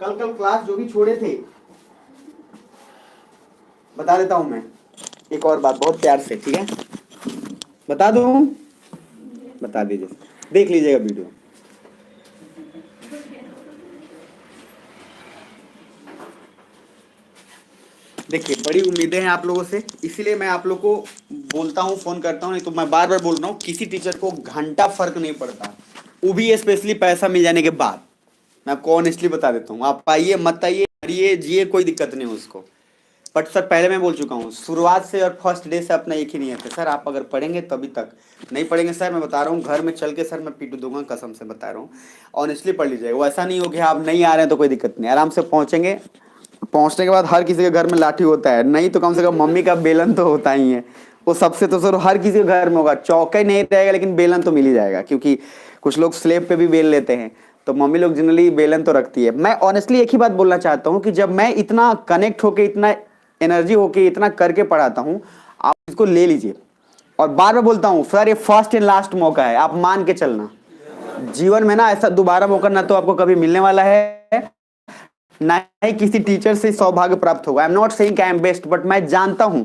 कल क्लास जो भी छोड़े थे बता देता हूं मैं। एक और बात बहुत प्यार से, ठीक है, बता दूं, बता दीजिए, देख लीजिएगा वीडियो। देखिए बड़ी उम्मीदें हैं आप लोगों से, इसीलिए मैं आप लोग को बोलता हूँ, फोन करता हूँ, नहीं तो मैं बार बार बोल रहा हूँ, किसी टीचर को घंटा फर्क नहीं पड़ता, वो भी स्पेशली पैसा मिल जाने के बाद। मैं आपको ऑनेस्टली बता देता हूँ, आप आइए मत आइए, मरिए जिए, कोई दिक्कत नहीं है उसको। बट सर पहले मैं बोल चुका हूँ, शुरुआत से और फर्स्ट डे से अपना एक ही नियत है सर, आप अगर पढ़ेंगे तभी तक, नहीं पढ़ेंगे सर मैं बता रहा हूँ घर में चल के सर मैं पीटू दूंगा, कसम से बता रहा हूँ। ऑनेस्टली पढ़ लीजिएगा, वो ऐसा नहीं हो कि आप नहीं आ रहे हैं तो कोई दिक्कत नहीं, आराम से पहुंचेंगे। पहुंचने के बाद हर किसी के घर में लाठी होता है, नहीं तो कम से कम मम्मी का बेलन तो होता ही है, वो सबसे तो सर हर किसी के घर में होगा, चौका ही नहीं रहेगा लेकिन बेलन तो मिल ही जाएगा, क्योंकि कुछ लोग स्लेब पे भी बेल लेते हैं, तो मम्मी लोग जनरली बेलन तो रखती है। मैं ऑनेस्टली एक ही बात बोलना चाहता हूँ कि जब मैं इतना कनेक्ट होके, इतना एनर्जी होके, इतना करके पढ़ाता हूँ, आप इसको ले लीजिए। और बार बार बोलता हूँ सर, ये फर्स्ट एंड लास्ट मौका है, आप मान के चलना, जीवन में ना ऐसा दोबारा मौका ना तो आपको कभी मिलने वाला है, ना ही किसी टीचर से सौभाग्य प्राप्त होगा। I am not saying I am best, but मैं जानता हूं,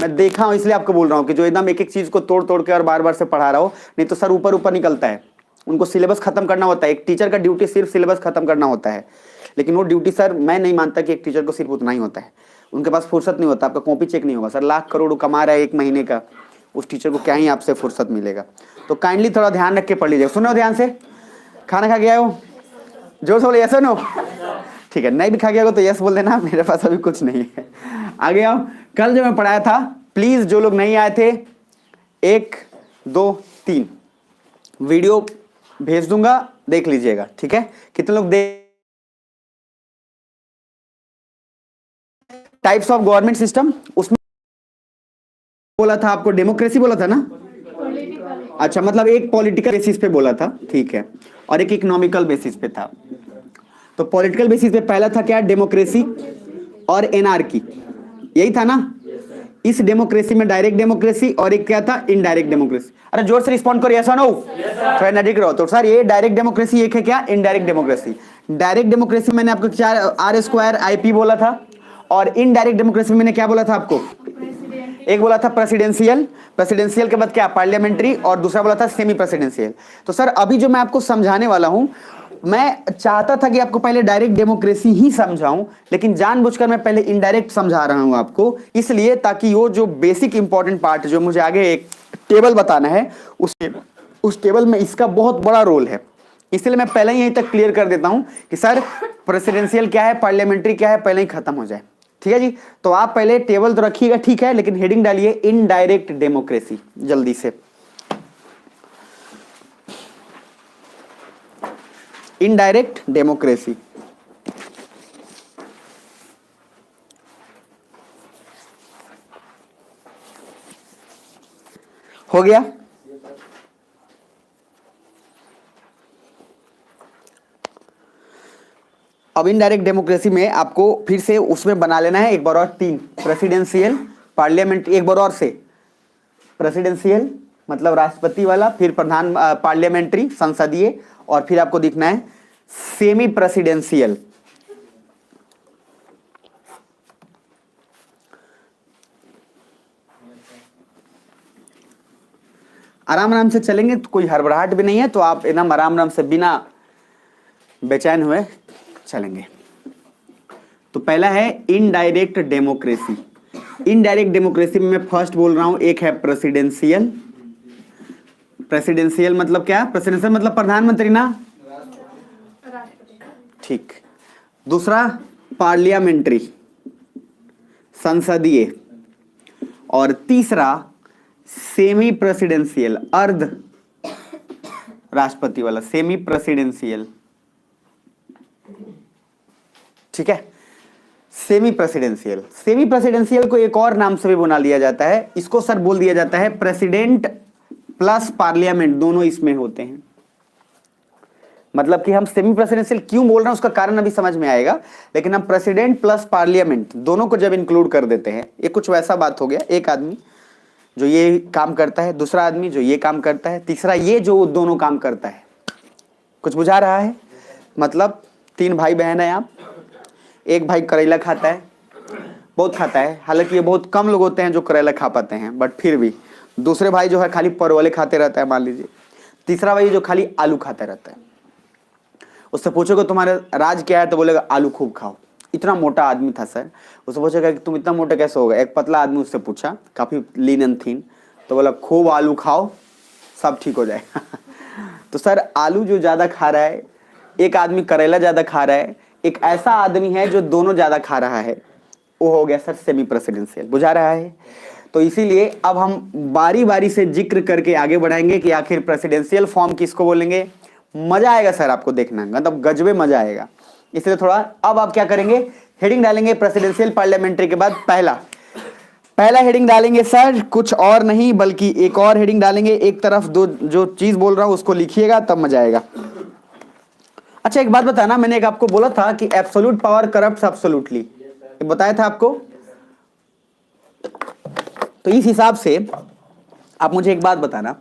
मैं देखा हूं, इसलिए आपको बोल रहा हूं कि जो एकदम एक एक चीज को तोड़ तोड़ के और बार बार से पढ़ा रहा हो, नहीं तो सर ऊपर ऊपर निकलता है, उनको सिलेबस खत्म करना होता है। एक टीचर का ड्यूटी सिर्फ सिलेबस खत्म करना होता है, लेकिन वो ड्यूटी सर मैं नहीं मानता कि एक टीचर को सिर्फ उतना ही होता है, उनके पास फुर्सत नहीं होता, आपका कॉपी चेक नहीं होगा सर, लाख करोड़ कमा रहा है एक महीने का, उस टीचर को क्या ही आपसे फुर्सत मिलेगा। तो काइंडली थोड़ा ध्यान रख के पढ़ लीजिएगा। सुनो ध्यान से, खाना खा गया हो, जोर से बोले, ऐसा नो, ठीक है, नहीं भी खा गया हो तो यस बोल देना, मेरे पास अभी कुछ नहीं है। आगे आओ, कल जो मैं पढ़ाया था, प्लीज जो लोग नहीं आए थे, 1 2 3 वीडियो भेज दूंगा, देख लीजिएगा, ठीक है। कितने लोग देख, टाइप्स ऑफ गवर्नमेंट सिस्टम, उसमें बोला था आपको, डेमोक्रेसी बोला था ना, अच्छा, मतलब एक पॉलिटिकल बेसिस पे बोला था, ठीक है, और एक इकोनॉमिकल बेसिस पे था। तो पॉलिटिकल बेसिस पे पहला था क्या, डेमोक्रेसी और एनार्की, यही था ना। इस डेमोक्रेसी में डायरेक्ट डेमोक्रेसी और एक क्या था, इनडायरेक्ट डेमोक्रेसी। अरे जोर से रिस्पॉन्ड करो, यस और नो, थोड़ा नजदीक रहो। तो सर ये डायरेक्ट डेमोक्रेसी, एक है क्या, इनडायरेक्ट डेमोक्रेसी। डायरेक्ट डेमोक्रेसी मैंने आपको 4R² बोला था, और इनडायरेक्ट डेमोक्रेसी मैंने क्या बोला था आपको, एक बोला था प्रेसिडेंशियल, प्रेसिडेंशियल के बाद क्या, पार्लियामेंट्री, और दूसरा बोला था सेमी प्रेसिडेंशियल। तो सर अभी जो मैं आपको समझाने वाला हूं, मैं चाहता था कि आपको पहले डायरेक्ट डेमोक्रेसी ही समझाऊं, लेकिन जानबूझकर मैं पहले इनडायरेक्ट समझा रहा हूं आपको, इसलिए ताकि वो जो बेसिक इंपॉर्टेंट पार्ट जो मुझे आगे एक टेबल बताना है, उस टेबल में इसका बहुत बड़ा रोल है, इसलिए मैं पहले ही यहीं तक क्लियर कर देता हूं कि सर प्रेसिडेंशियल क्या है, पार्लियामेंट्री क्या है, पहले ही खत्म हो जाए, ठीक है जी। तो आप पहले टेबल तो रखिएगा, ठीक है, लेकिन हेडिंग डालिए इनडायरेक्ट डेमोक्रेसी जल्दी से। इनडायरेक्ट डेमोक्रेसी, हो गया। अब इनडायरेक्ट डेमोक्रेसी में आपको फिर से उसमें बना लेना है एक बार और 3, प्रेसिडेंशियल, पार्लियामेंट, एक बार और से, प्रेसिडेंशियल मतलब राष्ट्रपति वाला, फिर प्रधान, पार्लियामेंट्री संसदीय, और फिर आपको दिखना है सेमी प्रेसिडेंशियल। आराम आराम से चलेंगे, तो कोई हड़बड़ाहट भी नहीं है, तो आप एकदम आराम आराम से बिना बेचैन हुए चलेंगे। तो पहला है इनडायरेक्ट डेमोक्रेसी। इनडायरेक्ट डेमोक्रेसी में मैं फर्स्ट बोल रहा हूं, एक है प्रेसिडेंशियल। प्रेसिडेंशियल मतलब क्या, प्रेसिडेंशियल मतलब प्रधानमंत्री ना, ठीक। दूसरा पार्लियामेंट्री, संसदीय, और तीसरा सेमी प्रेसिडेंशियल, अर्ध राष्ट्रपति वाला, सेमी प्रेसिडेंशियल, ठीक है। सेमी प्रेसिडेंशियल, सेमी प्रेसिडेंशियल को एक और नाम से भी बुला लिया जाता है, इसको सर बोल दिया जाता है प्रेसिडेंट प्लस पार्लियामेंट, दोनों इसमें होते हैं। मतलब कि हम सेमी प्रेसिडेंशियल क्यों बोल रहे हैं उसका कारण अभी समझ में आएगा, लेकिन हम प्रेसिडेंट प्लस पार्लियामेंट दोनों को जब इंक्लूड कर देते हैं, ये कुछ वैसा बात हो गया, एक आदमी जो ये काम करता है, दूसरा आदमी जो ये काम करता है, तीसरा ये जो दोनों काम करता है। कुछ बुझा रहा है, मतलब 3 भाई बहन है आप, एक भाई करेला खाता है, बहुत खाता है, हालांकि ये बहुत कम लोग होते हैं जो करेला खा पाते हैं, बट फिर भी। दूसरे भाई जो है खाली परवले खाते रहता है मान लीजिए। तीसरा भाई जो खाली आलू खाता रहता है। उससे पूछोगे तुम्हारे राज क्या है तो बोलेगा आलू खूब खाओ। इतना मोटा आदमी था सर। उससे पूछेगा कि तुम इतना मोटा कैसे हो गए। एक पतला आदमी उससे पूछा, काफी लीन एंड थीन, तो बोला खूब आलू खाओ सब ठीक हो जाएगा। तो सर आलू जो ज्यादा खा रहा है, एक आदमी करेला ज्यादा खा रहा है, एक ऐसा आदमी है जो दोनों ज्यादा खा रहा है, वो हो गया सर सेमी प्रेसिडेंशियल। बुझा रहा है? तो इसीलिए अब हम बारी बारी से जिक्र करके आगे बढ़ाएंगे कि आखिर प्रेसिडेंशियल फॉर्म किसको बोलेंगे। मजा आएगा सर आपको देखना, मतलब गजबे मजा आएगा। इसलिए थोड़ा अब आप क्या करेंगे, हेडिंग डालेंगे प्रेसिडेंशियल पार्लियामेंट्री के बाद पहला हेडिंग डालेंगे सर, कुछ और नहीं बल्कि एक और हेडिंग डालेंगे। एक तरफ दो जो चीज बोल रहा हूं उसको लिखिएगा, तब मजा आएगा। अच्छा एक बात बताना, मैंने एक आपको बोला था कि एब्सोल्यूट पावर करप्ट्स एब्सोल्यूटली, बताया था आपको। तो इस हिसाब से आप मुझे एक बात बताना,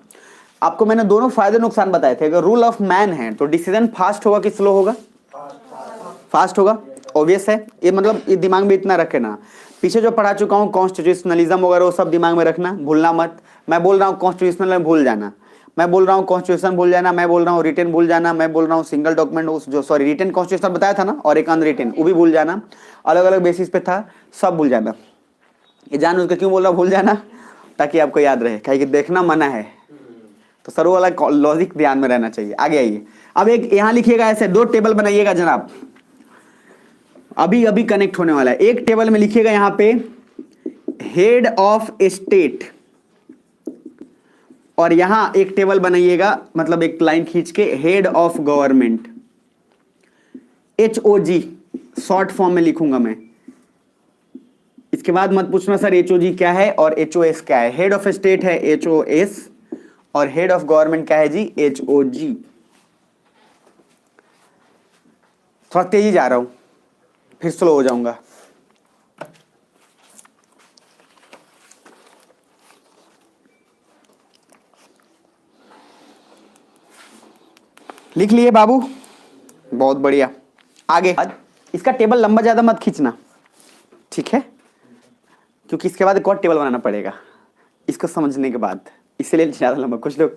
आपको मैंने दोनों फायदे नुकसान बताए थे। अगर रूल ऑफ मैन है तो डिसीजन फास्ट होगा कि स्लो होगा? फास्ट होगा, ऑब्वियस है। ये मतलब ये दिमाग में इतना रखे ना, पीछे जो पढ़ा चुका हूँ कॉन्स्टिट्यूशनलिज्म वगैरह वो सब दिमाग में रखना, भूलना मत। मैं बोल रहा हूँ कॉन्स्टिट्यूशनल में भूल जाना, मैं बोल रहा हूँ कॉन्स्टिट्यूशन भूल जाना, मैं बोल रहा हूँ रिटन भूल जाना, मैं बोल रहा हूँ सिंगल डॉक्यूमेंट उस जो सॉरी रिटन कॉन्स्टिट्यूशन बताया था ना, और एक अनरिटन वो भी भूल जाना, अलग अलग बेसिस पे था, सब भूल जाना। ये जान उसका क्यों बोल रहा भूल जाना, ताकि आपको याद रहे, कहीं कि देखना मना है। तो सर वो वाला लॉजिक ध्यान में रहना चाहिए। आगे आइए, अब एक यहां लिखिएगा, ऐसे दो टेबल बनाइएगा जनाब, अभी अभी कनेक्ट होने वाला है। एक टेबल में लिखिएगा यहां पे हेड ऑफ स्टेट, और यहां एक टेबल बनाइएगा, मतलब एक लाइन खींच के head of government, HOG short form में लिखूंगा मैं। इसके बाद मत पूछना सर HOG क्या है और HOS क्या है। हेड ऑफ स्टेट है HOS और हेड ऑफ गवर्नमेंट क्या है जी, HOG। थोड़ा तेजी जा रहा हूं, फिर स्लो हो जाऊंगा। लिख लिए बाबू, बहुत बढ़िया। आगे इसका टेबल लंबा ज्यादा मत खींचना, ठीक है, क्योंकि इसके बाद एक और टेबल बनाना पड़ेगा इसको समझने के बाद, इसलिए ज्यादा लंबा। कुछ लोग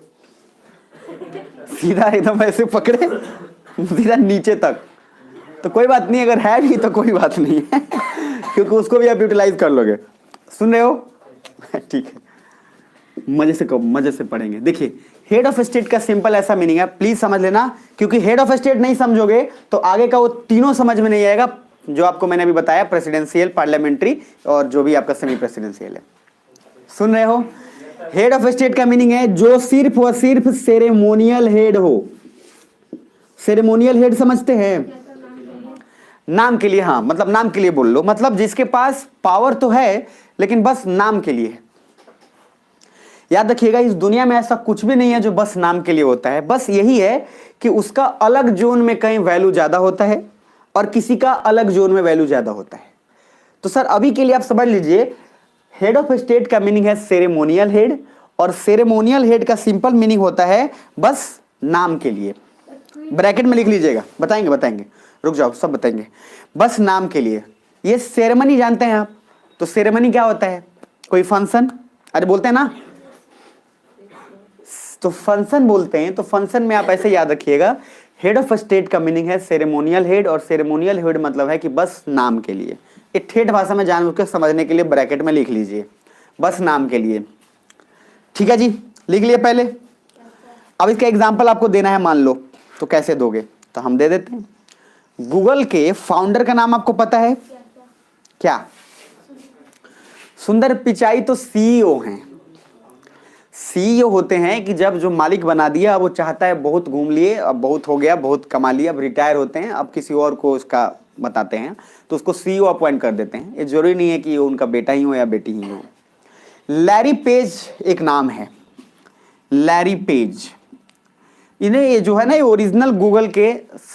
सीधा एकदम ऐसे पकड़े सीधा नीचे तक, तो कोई बात नहीं, अगर है भी तो कोई बात नहीं है क्योंकि उसको भी आप यूटिलाइज कर लोगे। सुन रहे हो? ठीक है, मजे से मजे से पढ़ेंगे। देखिए हेड ऑफ स्टेट का सिंपल ऐसा मीनिंग है, प्लीज समझ लेना, क्योंकि हेड ऑफ स्टेट नहीं समझोगे तो आगे का वो तीनों समझ में नहीं आएगा जो आपको मैंने अभी बताया, प्रेसिडेंशियल, पार्लियामेंट्री और जो भी आपका सेमी प्रेसिडेंशियल है। सुन रहे हो? हेड ऑफ स्टेट का मीनिंग है जो सिर्फ और सिर्फ सेरेमोनियल हेड हो। सेरेमोनियल हेड समझते हैं? नाम के लिए, हाँ, मतलब नाम के लिए बोल लो, मतलब जिसके पास पावर तो है लेकिन बस नाम के लिए। याद रखिएगा इस दुनिया में ऐसा कुछ भी नहीं है जो बस नाम के लिए होता है। बस यही है कि उसका अलग जोन में कहीं वैल्यू ज्यादा होता है और किसी का अलग जोन में वैल्यू ज्यादा होता है। तो सर अभी के लिए आप समझ लीजिए, हेड ऑफ स्टेट का मीनिंग है सेरेमोनियल हेड, और सेरेमोनियल हेड का सिंपल मीनिंग होता है बस नाम के लिए। ब्रैकेट में लिख लीजिएगा, बताएंगे, रुक जाओ, सब बताएंगे, बस नाम के लिए। ये सेरेमनी जानते हैं आप? तो सेरेमनी क्या होता है? कोई फंक्शन, अरे बोलते हैं ना, तो फंक्शन बोलते हैं। तो फंक्शन में आप ऐसे याद रखिएगा, हेड ऑफ स्टेट का मीनिंग है सेरेमोनियल हेड, और सेरेमोनियल हेड मतलब है कि बस नाम के लिए। ये ठेठ भाषा में जानबूझकर समझने के लिए ब्रैकेट में लिख लीजिए, बस नाम के लिए। ठीक है जी, लिख लिए पहले। अब इसका एग्जांपल आपको देना है, मान लो, तो कैसे दोगे? तो हम दे देते हैं। गूगल के फाउंडर का नाम आपको पता है क्या? सुंदर पिचाई तो सीईओ हैं। सीईओ होते हैं कि जब जो मालिक बना दिया, अब वो चाहता है बहुत घूम लिए, अब बहुत हो गया, बहुत कमा लिया, अब रिटायर होते हैं, अब किसी और को उसका बताते हैं, तो उसको सीईओ अपॉइंट कर देते हैं। ये जरूरी नहीं है कि उनका बेटा ही हो या बेटी ही हो। लैरी पेज एक नाम है, लैरी पेज। इन्हें ये जो है ना, ये ओरिजिनल गूगल के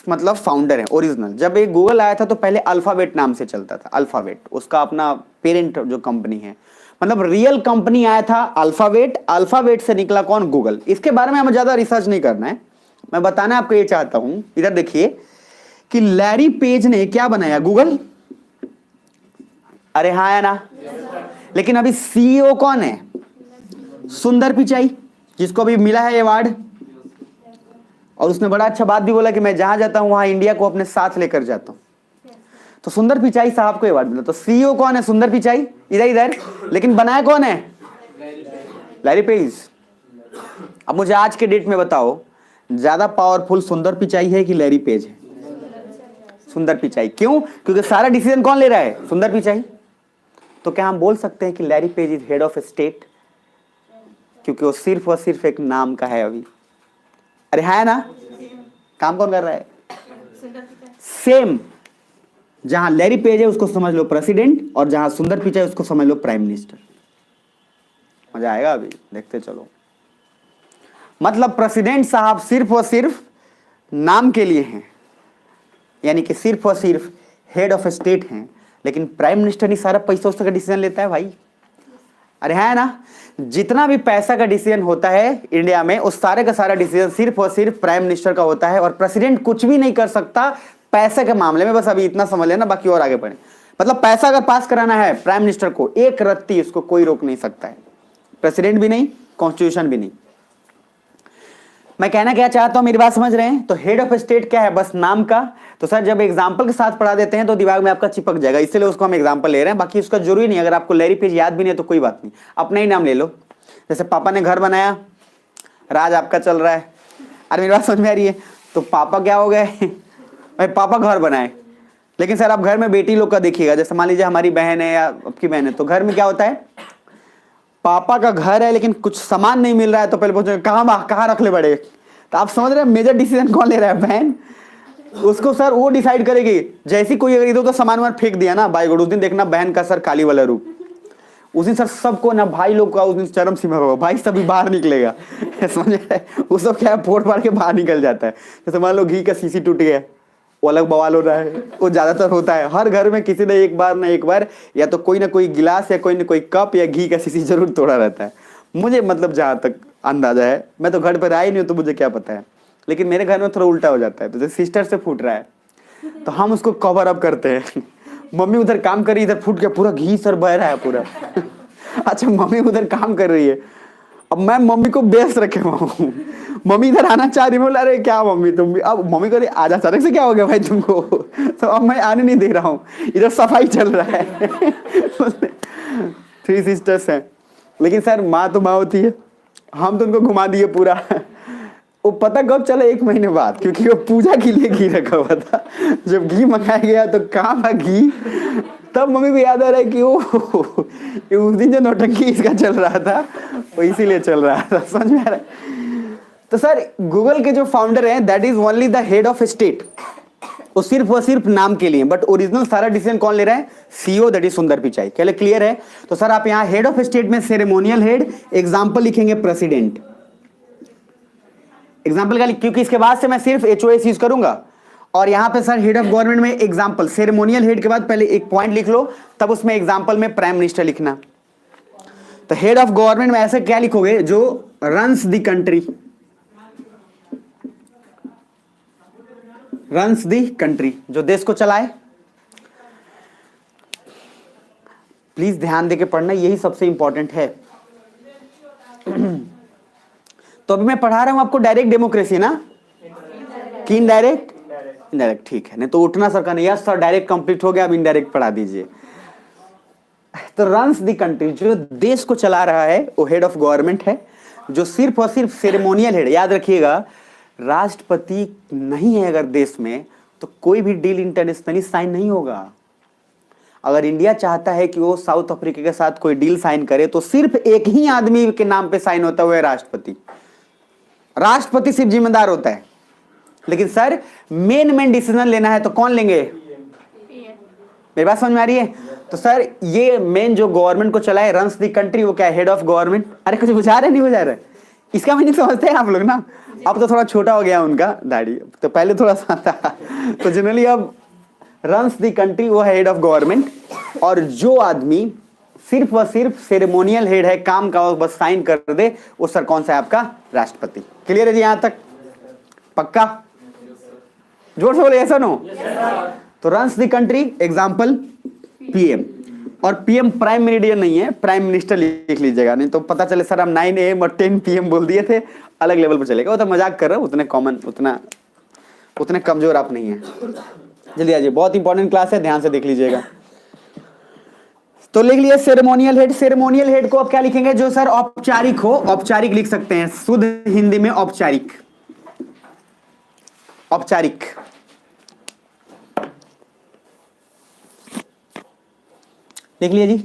मतलब फाउंडर है, ओरिजिनल। जब ये गूगल आया था तो पहले अल्फाबेट नाम से चलता था, अल्फाबेट उसका अपना पेरेंट जो कंपनी है, मतलब रियल कंपनी आया था अल्फाबेट, अल्फाबेट से निकला कौन? गूगल। इसके बारे में हमें ज्यादा रिसर्च नहीं करना है, मैं बताना आपको ये चाहता हूं। इधर देखिए कि लैरी पेज ने क्या बनाया, गूगल अरे हाँ है ना। लेकिन अभी सीईओ कौन है? सुंदर पिचाई, जिसको अभी मिला है अवार्ड। और उसने बड़ा अच्छा बात भी बोला कि मैं जहां जाता हूं वहां इंडिया को अपने साथ लेकर जाता हूं। तो सुंदर पिचाई साहब को अवार्ड मिला। तो सीईओ कौन है? सुंदर पिचाई, इधर इधर। लेकिन बनाया कौन है? Larry page. अब मुझे आज के डेट में बताओ, ज्यादा पावरफुल सुंदर पिचाई है कि लैरी पेज है? सुंदर पिचाई। क्यों? क्योंकि सारा डिसीजन कौन ले रहा है? सुंदर पिचाई। तो क्या हम बोल सकते हैं कि Larry page is head of state? क्योंकि वो सिर्फ और सिर्फ एक नाम का है अभी। अरे है ना। काम कौन कर रहा है? सेम। जहां लैरी पेज है उसको समझ लो प्रेसिडेंट, और जहां सुंदर पिचाई उसको समझ लो प्राइम मिनिस्टर। मजा आएगा, अभी देखते चलो। मतलब प्रेसिडेंट साहब सिर्फ और सिर्फ नाम के लिए हैं, यानी कि सिर्फ और सिर्फ हेड ऑफ स्टेट हैं, लेकिन प्राइम मिनिस्टर ही सारा पैसा उसका डिसीजन लेता है भाई। अरे है ना। जितना भी पैसा का डिसीजन होता है इंडिया में, उस सारे का सारा डिसीजन सिर्फ और सिर्फ प्राइम मिनिस्टर का होता है, और प्रेसिडेंट कुछ भी नहीं कर सकता पैसे के मामले में। बस अभी इतना समझ लेना, बाकी और आगे बढ़े। मतलब पैसा अगर पास कराना है प्राइम मिनिस्टर को, एक रत्ती उसको कोई रोक नहीं सकता है, प्रेसिडेंट भी नहीं, कॉन्स्टिट्यूशन भी नहीं। मैं कहना क्या चाहता हूं, मेरी बात समझ रहे हैं? तो हेड ऑफ स्टेट क्या है? बस नाम का। तो सर जब एग्जांपल के साथ पढ़ा देते हैं तो दिमाग में आपका चिपक जाएगा, इसलिए उसको हम एग्जांपल ले रहे हैं। बाकी उसका जरूरी नहीं, अगर आपको लैरी पेज याद भी नहीं है तो कोई बात नहीं, अपना ही नाम ले लो। जैसे पापा ने घर बनाया, राज आपका चल रहा है। अरे मेरी बात समझ में आ रही है? तो पापा क्या हो गए? भाई पापा घर बनाए, लेकिन सर आप घर में बेटी लोग का देखिएगा। जैसे मान लीजिए हमारी बहन है या आपकी बहन है, तो घर में क्या होता है? पापा का घर है लेकिन कुछ सामान नहीं मिल रहा है, तो पहले पूछो कहाँ रख ले बड़े। तो आप समझ रहे हैं मेजर डिसीजन कौन ले रहा है? बहन। उसको सर वो डिसाइड करेगी। जैसी कोई अगर इधर तो सामान वामान फेंक दिया ना, बाई गुड, उस दिन देखना बहन का सर काली वाला रूप। उस दिन सर सबको ना, भाई लोग का उस दिन चरम सीमा होगा, भाई सभी बाहर निकलेगा। समझ रहे? उसको क्या है, फोड़ फाड़ के बाहर निकल जाता है। जैसे मान लो घी का शीशी टूट गया, वो अलग बवाल हो रहा है। वो ज्यादातर होता है हर घर में, किसी ने एक बार ना एक बार या तो कोई ना कोई गिलास या कोई ना कोई कप या घी का शीशी जरूर तोड़ा रहता है। मुझे मतलब जहां तक अंदाजा है, मैं तो घर पर आई नहीं हूं तो मुझे क्या पता है, लेकिन मेरे घर में थोड़ा उल्टा हो जाता है। तो जैसे सिस्टर से फूट रहा है तो हम उसको कवर अप करते हैं। मम्मी उधर काम कर रही है, इधर फूट के पूरा घी सर बह रहा है पूरा। अच्छा मम्मी उधर काम कर रही है, अब मैं मम्मी को व्यस्त रखे हुआ हूँ। मम्मी इधर आना चाह रही, बोला अरे क्या मम्मी तुम भी, अब मम्मी को आजा, अचानक से क्या हो गया भाई तुमको? तो अब मैं आने नहीं दे रहा हूँ, इधर सफाई चल रहा है। 3 सिस्टर्स हैं, लेकिन सर माँ तो माँ होती है। हम तो उनको घुमा दिए पूरा। वो पता कब चला? 1 महीने बाद, क्योंकि वो पूजा के लिए घी रखा हुआ था। जब घी मंगाया गया तो कहाँ था घी, तब मम्मी को याद आ रहा है कि उस दिन जो नौटंकी इसका चल रहा था वो इसीलिए चल रहा था। समझ में आ रहा है? तो सर गूगल के जो फाउंडर हैं, that is only the head of state. वो सिर्फ और सिर्फ नाम के लिए, बट ओरिजिनल सारा डिसीजन कौन ले रहा है? सीईओ, दैट इज सुंदर पिचाई। क्या क्लियर है? तो सर आप यहाँ हेड ऑफ स्टेट में सेरेमोनियल हेड, एग्जाम्पल लिखेंगे प्रेसिडेंट। एग्जाम्पल का, क्योंकि इसके बाद से मैं सिर्फ एचओएस यूज करूंगा। और यहां पे सर हेड ऑफ गवर्नमेंट में एग्जाम्पल, सेरेमोनियल हेड के बाद पहले एक पॉइंट लिख लो, तब उसमें एग्जाम्पल में प्राइम मिनिस्टर लिखना। तो हेड ऑफ गवर्नमेंट में ऐसे क्या लिखोगे? जो runs the country, runs the country, जो देश को चलाए। प्लीज ध्यान देके पढ़ना, यही सबसे इंपॉर्टेंट है। तो अभी मैं पढ़ा रहा हूं आपको डायरेक्ट डेमोक्रेसी ना कि इनडायरेक्ट? इनडायरेक्ट, ठीक है। नहीं तो उठना सर का नहीं, यस सर डायरेक्ट कंप्लीट हो गया, अब इनडायरेक्ट पढ़ा दीजिए। तो रन्स द कंट्री, जो देश को चला रहा है वो हेड ऑफ गवर्नमेंट है, जो सिर्फ और सिर्फ सेरेमोनियल हेड। याद रखिएगा, राष्ट्रपति नहीं है अगर देश में, तो कोई भी डील इंटरनेशनली साइन नहीं होगा। अगर इंडिया चाहता है कि वो साउथ अफ्रीका के साथ कोई डील साइन करे, तो सिर्फ एक ही आदमी के नाम पे साइन होता हुआ राष्ट्रपति। राष्ट्रपति सिर्फ जिम्मेदार होता है, लेकिन सर मेन डिसीजन लेना है तो कौन लेंगे? मेरी बात समझ में आ रही है? तो सर ये मेन जो गवर्नमेंट को चलाए, रन्स द कंट्री, वो क्या है? Head of government. अरे कुछ बुझा रहे नहीं बुझा रहे? इसका मीनिंग समझते हैं आप लोग ना? अब तो थोड़ा छोटा हो गया उनका दाढ़ी, तो पहले थोड़ा सा था। तो जनरली अब रन्स द कंट्री वो है हेड ऑफ गवर्नमेंट, और जो आदमी सिर्फ और सिर्फ सेरेमोनियल हेड है, काम का बस साइन कर दे, वो सर कौन सा है? आपका राष्ट्रपति। क्लियर है जी? यहां तक पक्का? जोर से बोले ऐसा नो। तो runs the country, example PM. और पीएम प्राइम मेरिडियन नहीं है, प्राइम मिनिस्टर लिख लीजिएगा, नहीं तो पता चले सर हम 9 AM और 10 PM बोल दिए थे, अलग लेवल पर चलेगा। वो तो मजाक कर रहा हूँ, उतने कॉमन उतने कमजोर आप नहीं है। जल्दी आइए, बहुत इंपॉर्टेंट क्लास है, ध्यान से देख लीजिएगा। तो लिख लिया सेरेमोनियल हेड। सेरेमोनियल हेड को आप क्या लिखेंगे? जो सर औपचारिक हो, औपचारिक लिख सकते हैं, शुद्ध हिंदी में औपचारिक। औपचारिक लिख लिया जी,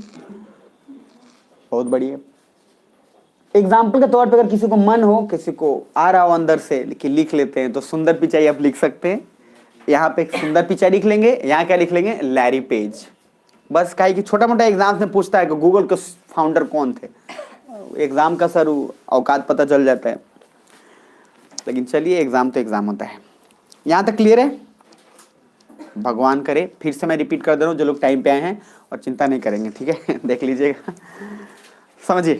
बहुत बढ़िया। एग्जाम्पल के तौर पर अगर किसी को मन हो, किसी को आ रहा हो अंदर से कि लिख लेते हैं, तो सुंदर पिचाई आप लिख सकते हैं। यहाँ पे एक सुंदर पिचाई लिख लेंगे, यहाँ क्या लिख लेंगे? Larry page. बस कहीं कि छोटा मोटा एग्जाम में पूछता है कि गूगल के फाउंडर कौन थे, एग्जाम का सर औकात पता चल जाता है। लेकिन चलिए, एग्जाम तो एग्जाम होता है। यहाँ तक क्लियर है? भगवान करे फिर से मैं रिपीट कर दे रहा हूँ, जो लोग टाइम पे आए हैं और चिंता नहीं करेंगे, ठीक है? देख लीजिएगा, समझिए।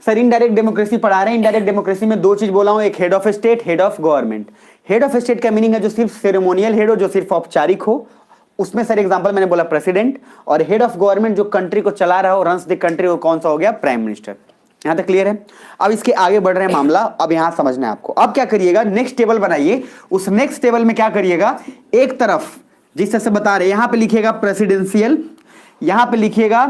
सर इनडायरेक्ट डेमोक्रेसी पढ़ा रहे हैं। इनडायरेक्ट डेमोक्रेसी में 2 चीज बोला हूं, एक head of state, head of government. Head of state का मीनिंग है जो सिर्फ सेरेमोनियल हेड हो, जो सिर्फ औपचारिक हो। उसमें सर एग्जांपल मैंने बोला प्रेसिडेंट। और हेड ऑफ गवर्नमेंट जो कंट्री को चला रहा हो, रन्स द कंट्री, वो कौन सा हो गया? Prime minister. यहां तक क्लियर है? अब इसके आगे बढ़ रहे हैं मामला, अब यहां समझना है आपको। अब क्या करिएगा? नेक्स्ट टेबल बनाइए। उस नेक्स्ट टेबल में क्या करिएगा? एक तरफ जिस तरह से बता रहे, यहां पे लिखिएगा प्रेसिडेंशियल, यहां पे लिखिएगा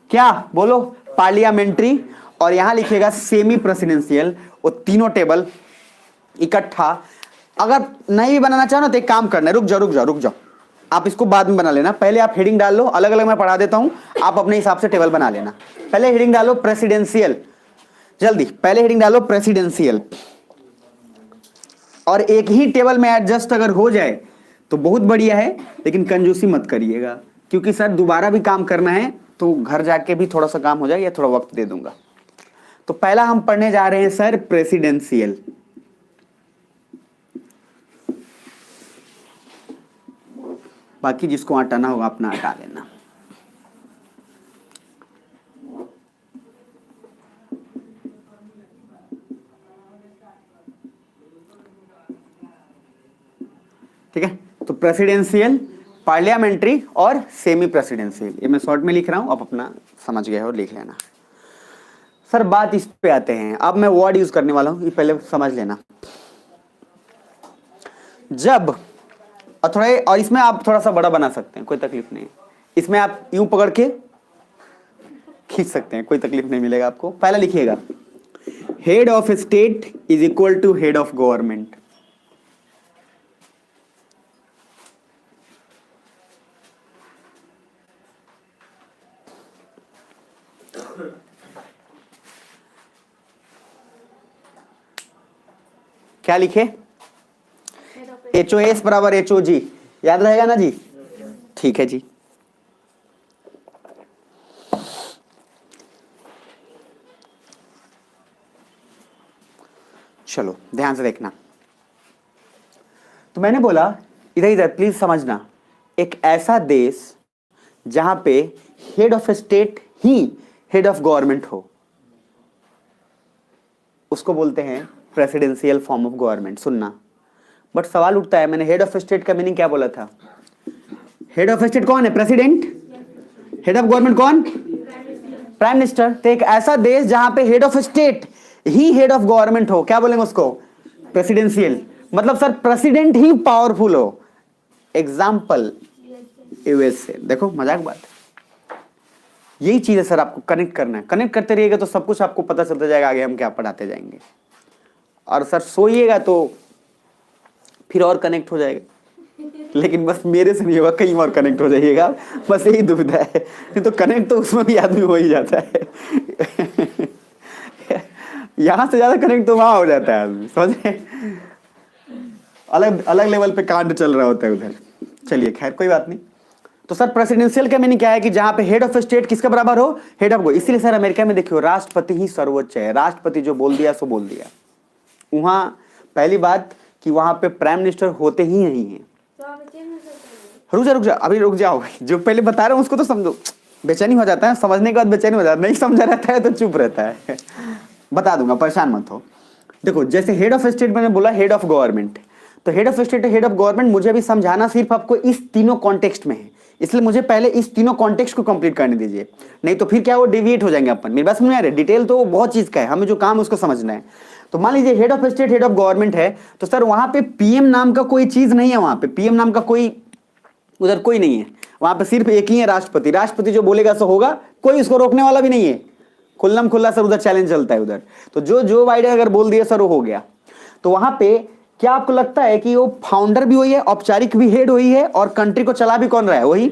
क्या? बोलो, पार्लियामेंट्री, और यहां लिखिएगा सेमी प्रेसिडेंशियल। वो तीनों टेबल इकट्ठा। अगर नहीं भी बनाना चाहो ना तो एक काम करना है, रुक जाओ, आप इसको बाद में बना लेना। पहले आप हेडिंग डाल लो, अलग अलग मैं पढ़ा देता हूं, आप अपने हिसाब से टेबल बना लेना। पहले हेडिंग डालो प्रेसिडेंशियल, जल्दी पहले हेडिंग डालो प्रेसिडेंशियल। और एक ही टेबल में एडजस्ट अगर हो जाए तो बहुत बढ़िया है, लेकिन कंजूसी मत करिएगा, क्योंकि सर दोबारा भी काम करना है, तो घर जाके भी थोड़ा सा काम हो जाए, या थोड़ा वक्त दे दूंगा। तो पहला हम पढ़ने जा रहे हैं सर प्रेसिडेंशियल। बाकी जिसको हटाना होगा अपना हटा लेना। ठीक है, तो प्रेसिडेंशियल, पार्लियामेंट्री और सेमी प्रेसिडेंशियल, ये मैं शॉर्ट में लिख रहा हूं, आप अपना समझ गए हो, लिख लेना। सर बात इस पे आते हैं, अब मैं वर्ड यूज करने वाला हूं, ये पहले समझ लेना। जब और इसमें आप थोड़ा सा बड़ा बना सकते हैं, कोई तकलीफ नहीं। इसमें आप यूं पकड़ के खींच सकते हैं, कोई तकलीफ नहीं मिलेगा आपको। पहला लिखिएगा, head of state is equal to head of government. क्या लिखे? HOS बराबर HOG, याद रहेगा ना जी? ठीक है जी। चलो ध्यान से देखना। तो मैंने बोला इधर प्लीज समझना, एक ऐसा देश जहां पे head of state he head of government हो, उसको बोलते हैं प्रेसिडेंशियल फॉर्म ऑफ गवर्नमेंट। सुनना, बट सवाल उठता है, मैंने हेड ऑफ स्टेट का मीनिंग क्या बोला था? हेड ऑफ स्टेट कौन है? प्रेसिडेंट। हेड ऑफ गवर्नमेंट कौन? Prime minister. तो एक ऐसा देश जहां पे head of state he head of government हो, क्या बोलेंगे उसको? प्रेसिडेंशियल। मतलब सर प्रेसिडेंट ही पावरफुल हो। Example USA. देखो मजाक बात, यही चीज है सर, आपको कनेक्ट करना है। कनेक्ट करते रहिएगा तो सब कुछ आपको पता चलता जाएगा, आगे हम क्या पढ़ाते जाएंगे। और सर सोइएगा तो फिर और कनेक्ट हो जाएगा, लेकिन बस मेरे से नहीं होगा, कहीं और कनेक्ट हो जाइएगा, बस यही दुविधा है। नहीं तो कनेक्ट तो उसमें भी आदमी हो ही जाता है। यहां से ज्यादा कनेक्ट तो वहां हो जाता है आदमी, समझे? अलग अलग लेवल पे कांड चल रहा होता है उधर। चलिए खैर कोई बात नहीं। तो सर प्रेसिडेंशियल का मीनिंग क्या है? कि जहां पे हेड ऑफ स्टेट किसके बराबर हो? Head of. इसीलिए सर अमेरिका में देखियो राष्ट्रपति ही सर्वोच्च है, राष्ट्रपति जो बोल दिया सो बोल दिया। वहां पहली बात कि वहां पे प्राइम मिनिस्टर होते ही नहीं है। रुक जा अभी रुक जाओ, जो पहले बता रहे हूं उसको तो समझो। बेचैनी हो जाता है, समझने के बाद बेचैनी हो जाता है, नहीं समझा रहता है तो चुप रहता है। बता दूंगा, परेशान मत हो। देखो जैसे हेड ऑफ स्टेट मैंने बोला हेड ऑफ गवर्नमेंट, तो head of state head of government मुझे अभी समझाना सिर्फ आपको इस तीनों कॉन्टेक्स्ट में है, इसलिए मुझे पहले इस तीनों कॉन्टेक्स्ट को कंप्लीट करने दीजिए, नहीं तो फिर क्या वो डिविएट हो जाएंगे अपन। मेरी बात समझ में आ रही है? डिटेल तो बहुत चीज का है, हमें जो काम है उसको समझना है। तो मान लीजिए head of state head of government है, तो सर वहां पे पीएम नाम का कोई चीज नहीं है, वहां पे पीएम नाम का कोई उधर कोई नहीं है, वहां पे सिर्फ एक ही है राष्ट्रपति। राष्ट्रपति जो बोलेगा सो होगा, कोई उसको रोकने वाला भी नहीं है, खुल्लम खुल्ला सर उधर चैलेंज चलता है उधर। तो जो बाइडेन अगर बोल दिया सर वो हो गया। तो वहां पे क्या आपको लगता है कि वो फाउंडर भी वही है, औपचारिक भी हेड वही है, और कंट्री को चला भी कौन रहा है? वही।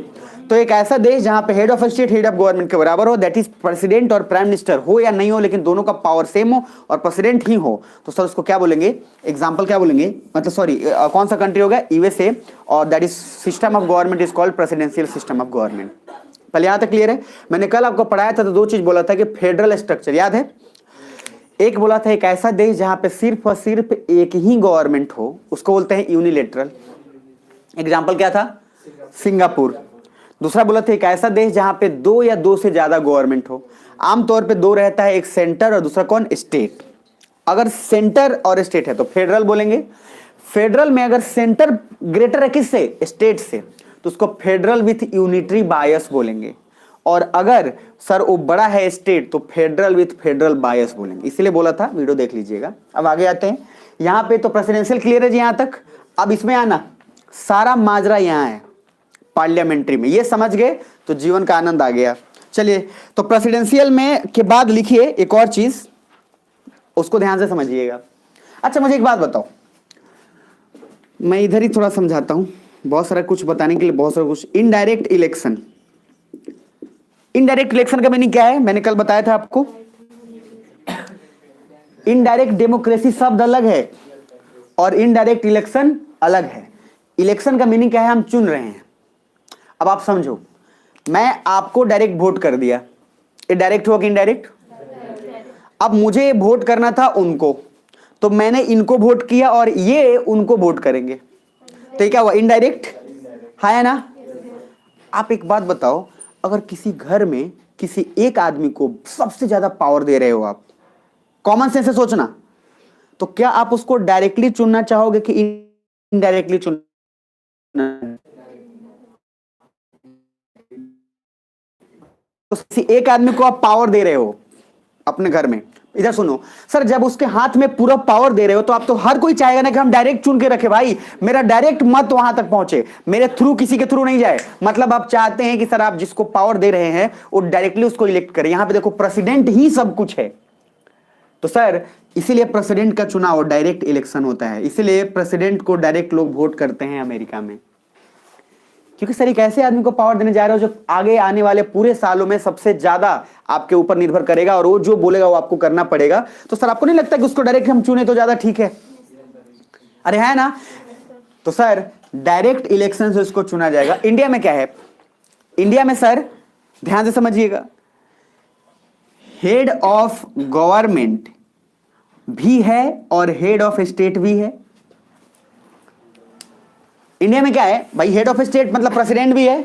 तो एक ऐसा देश जहां पे head of state head of government के बराबर हो, दैट इज प्रेसिडेंट और प्राइम मिनिस्टर, हो या नहीं हो लेकिन दोनों का पावर सेम हो और प्रेसिडेंट ही हो, तो सर उसको क्या बोलेंगे? एग्जांपल क्या बोलेंगे, मतलब सॉरी कौन सा कंट्री होगा? यूएसए, और that is system of government is called presidential system of government. पहले यहां तक क्लियर है? मैंने कल आपको पढ़ाया था तो दो चीज बोला था कि फेडरल स्ट्रक्चर, याद है? एक बोला था एक ऐसा देश जहां पे सिर्फ और सिर्फ एक ही गवर्नमेंट हो, उसको बोलते हैं यूनिलेटरल। एग्जांपल क्या था? सिंगापुर। दूसरा बोला था एक ऐसा देश जहां पे दो या दो से ज्यादा गवर्नमेंट हो, आमतौर पे दो रहता है, एक सेंटर और दूसरा कौन? स्टेट। अगर सेंटर और स्टेट है तो फेडरल बोलेंगे। फेडरल में अगर सेंटर ग्रेटर है किससे? स्टेट से, तो उसको फेडरल विथ यूनिटरी बायस बोलेंगे। और अगर सर वो बड़ा है स्टेट तो फेडरल विथ फेडरल बायस बोलेंगे। इसलिए बोला था, वीडियो देख लीजिएगा। अब आगे आते हैं, यहां पे तो प्रेसिडेंशियल क्लियर है जी यहां तक। अब इसमें आना, सारा माजरा यहां है पार्लियामेंट्री में, ये समझ गए तो जीवन का आनंद आ गया। चलिए, तो प्रेसिडेंशियल में के बाद लिखिए एक और चीज, उसको ध्यान से समझिएगा। अच्छा मुझे एक बात बताओ, मैं इधर ही थोड़ा समझाता हूं, बहुत सारा कुछ बताने के लिए, बहुत सारा कुछ। इनडायरेक्ट इलेक्शन, इनडायरेक्ट इलेक्शन का मीनिंग क्या है? मैंने कल बताया था आपको। इनडायरेक्ट डेमोक्रेसी शब्द अलग है और इनडायरेक्ट इलेक्शन अलग है। इलेक्शन का मीनिंग क्या है? हम चुन रहे हैं। अब आप समझो, मैं आपको डायरेक्ट वोट कर दिया, ये डायरेक्ट हुआ कि इनडायरेक्ट? अब मुझे वोट करना था उनको, तो मैंने इनको वोट किया और ये उनको वोट करेंगे, तो ये क्या हुआ? इनडायरेक्ट है ना? आप एक बात बताओ, अगर किसी घर में किसी एक आदमी को सबसे ज्यादा पावर दे रहे हो आप, कॉमन सेंस से सोचना, तो क्या आप उसको डायरेक्टली चुनना चाहोगे कि इनडायरेक्टली चुनना? तो किसी एक आदमी को आप पावर दे रहे हो अपने घर में, इधर सुनो सर, जब उसके हाथ में पूरा पावर दे रहे हो तो आप तो हर कोई चाहेगा ना कि हम डायरेक्ट चुन के रखे, भाई मेरा डायरेक्ट मत वहां तक पहुंचे, मेरे थ्रू किसी के थ्रू नहीं जाए। मतलब आप चाहते हैं कि सर आप जिसको पावर दे रहे हैं वो डायरेक्टली उसको इलेक्ट करें। यहां पे देखो प्रेसिडेंट ही सब कुछ है, तो सर इसीलिए प्रेसिडेंट का चुनाव डायरेक्ट इलेक्शन होता है। इसीलिए प्रेसिडेंट को डायरेक्ट लोग वोट करते हैं अमेरिका में, क्योंकि सर एक ऐसे आदमी को पावर देने जा रहे हो जो आगे आने वाले पूरे सालों में सबसे ज्यादा आपके ऊपर निर्भर करेगा और वो जो बोलेगा वो आपको करना पड़ेगा। तो सर आपको नहीं लगता कि उसको डायरेक्ट हम चुने तो ज्यादा ठीक है? अरे है ना? तो सर डायरेक्ट इलेक्शन से उसको चुना जाएगा। इंडिया में क्या है? इंडिया में सर ध्यान से समझिएगा, हेड ऑफ गवर्नमेंट भी है और हेड ऑफ स्टेट भी है। इंडिया में क्या है भाई? हेड ऑफ स्टेट मतलब प्रेसिडेंट भी है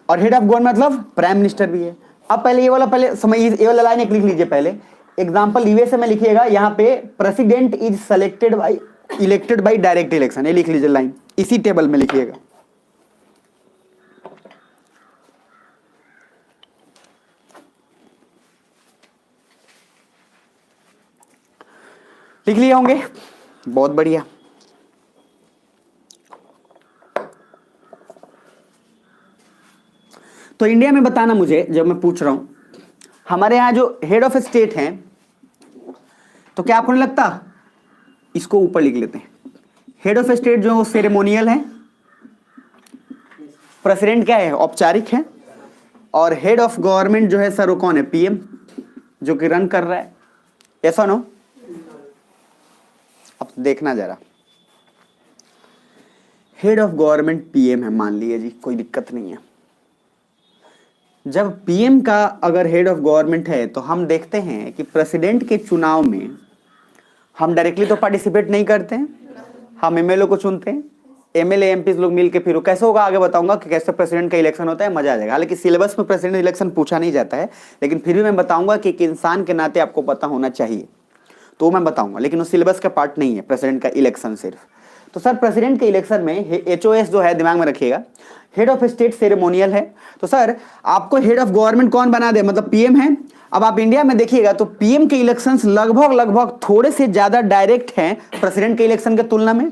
और हेड ऑफ गवर्नमेंट मतलब प्राइम मिनिस्टर भी है। अब पहले ये वाला पहले समझिए, ये वाला लाइन एक लिख लीजिए पहले। एग्जांपल यूएसए में लिखिएगा, यहां पे president is selected bye elected by direct election, ये लिख लीजिए लाइन, इसी टेबल में लिखिएगा। लिख लिए होंगे? बहुत बढ़िया। तो इंडिया में बताना मुझे, जब मैं पूछ रहा हूं, हमारे यहां जो हेड ऑफ स्टेट हैं, तो क्या आपको नहीं लगता, इसको ऊपर लिख लेते हैं, हेड ऑफ स्टेट जो सेरेमोनियल है, प्रेसिडेंट क्या है? औपचारिक है, और हेड ऑफ गवर्नमेंट जो है सर वो कौन है? पीएम, जो कि रन कर रहा है। ऐसा नो? अब देखना जरा, हेड ऑफ गवर्नमेंट पीएम है मान लीजिए जी, कोई दिक्कत नहीं है। जब पीएम का अगर हेड ऑफ गवर्नमेंट है तो हम देखते हैं कि प्रेसिडेंट के चुनाव में हम डायरेक्टली तो पार्टिसिपेट नहीं करते हैं, हम एमएलए को चुनते हैं। एमएलए एमपी लोग मिलके, फिर कैसे होगा आगे बताऊंगा कि कैसे प्रेसिडेंट का इलेक्शन होता है, मजा आ जाएगा। हालांकि सिलेबस में प्रेसिडेंट इलेक्शन पूछा नहीं जाता है, लेकिन फिर भी मैं बताऊंगा कि एक इंसान के नाते आपको पता होना चाहिए, तो मैं बताऊंगा, लेकिन वो सिलेबस का पार्ट नहीं है प्रेसिडेंट का इलेक्शन सिर्फ। तो सर प्रेसिडेंट के इलेक्शन में HOS जो है दिमाग में रखिएगा, हेड ऑफ स्टेट सेरेमोनियल है। तो सर आपको हेड ऑफ गवर्नमेंट कौन बना दे, मतलब पीएम है। अब आप इंडिया में देखिएगा तो पीएम के इलेक्शंस लगभग लगभग थोड़े से ज्यादा डायरेक्ट हैं प्रेसिडेंट के इलेक्शन के तुलना में,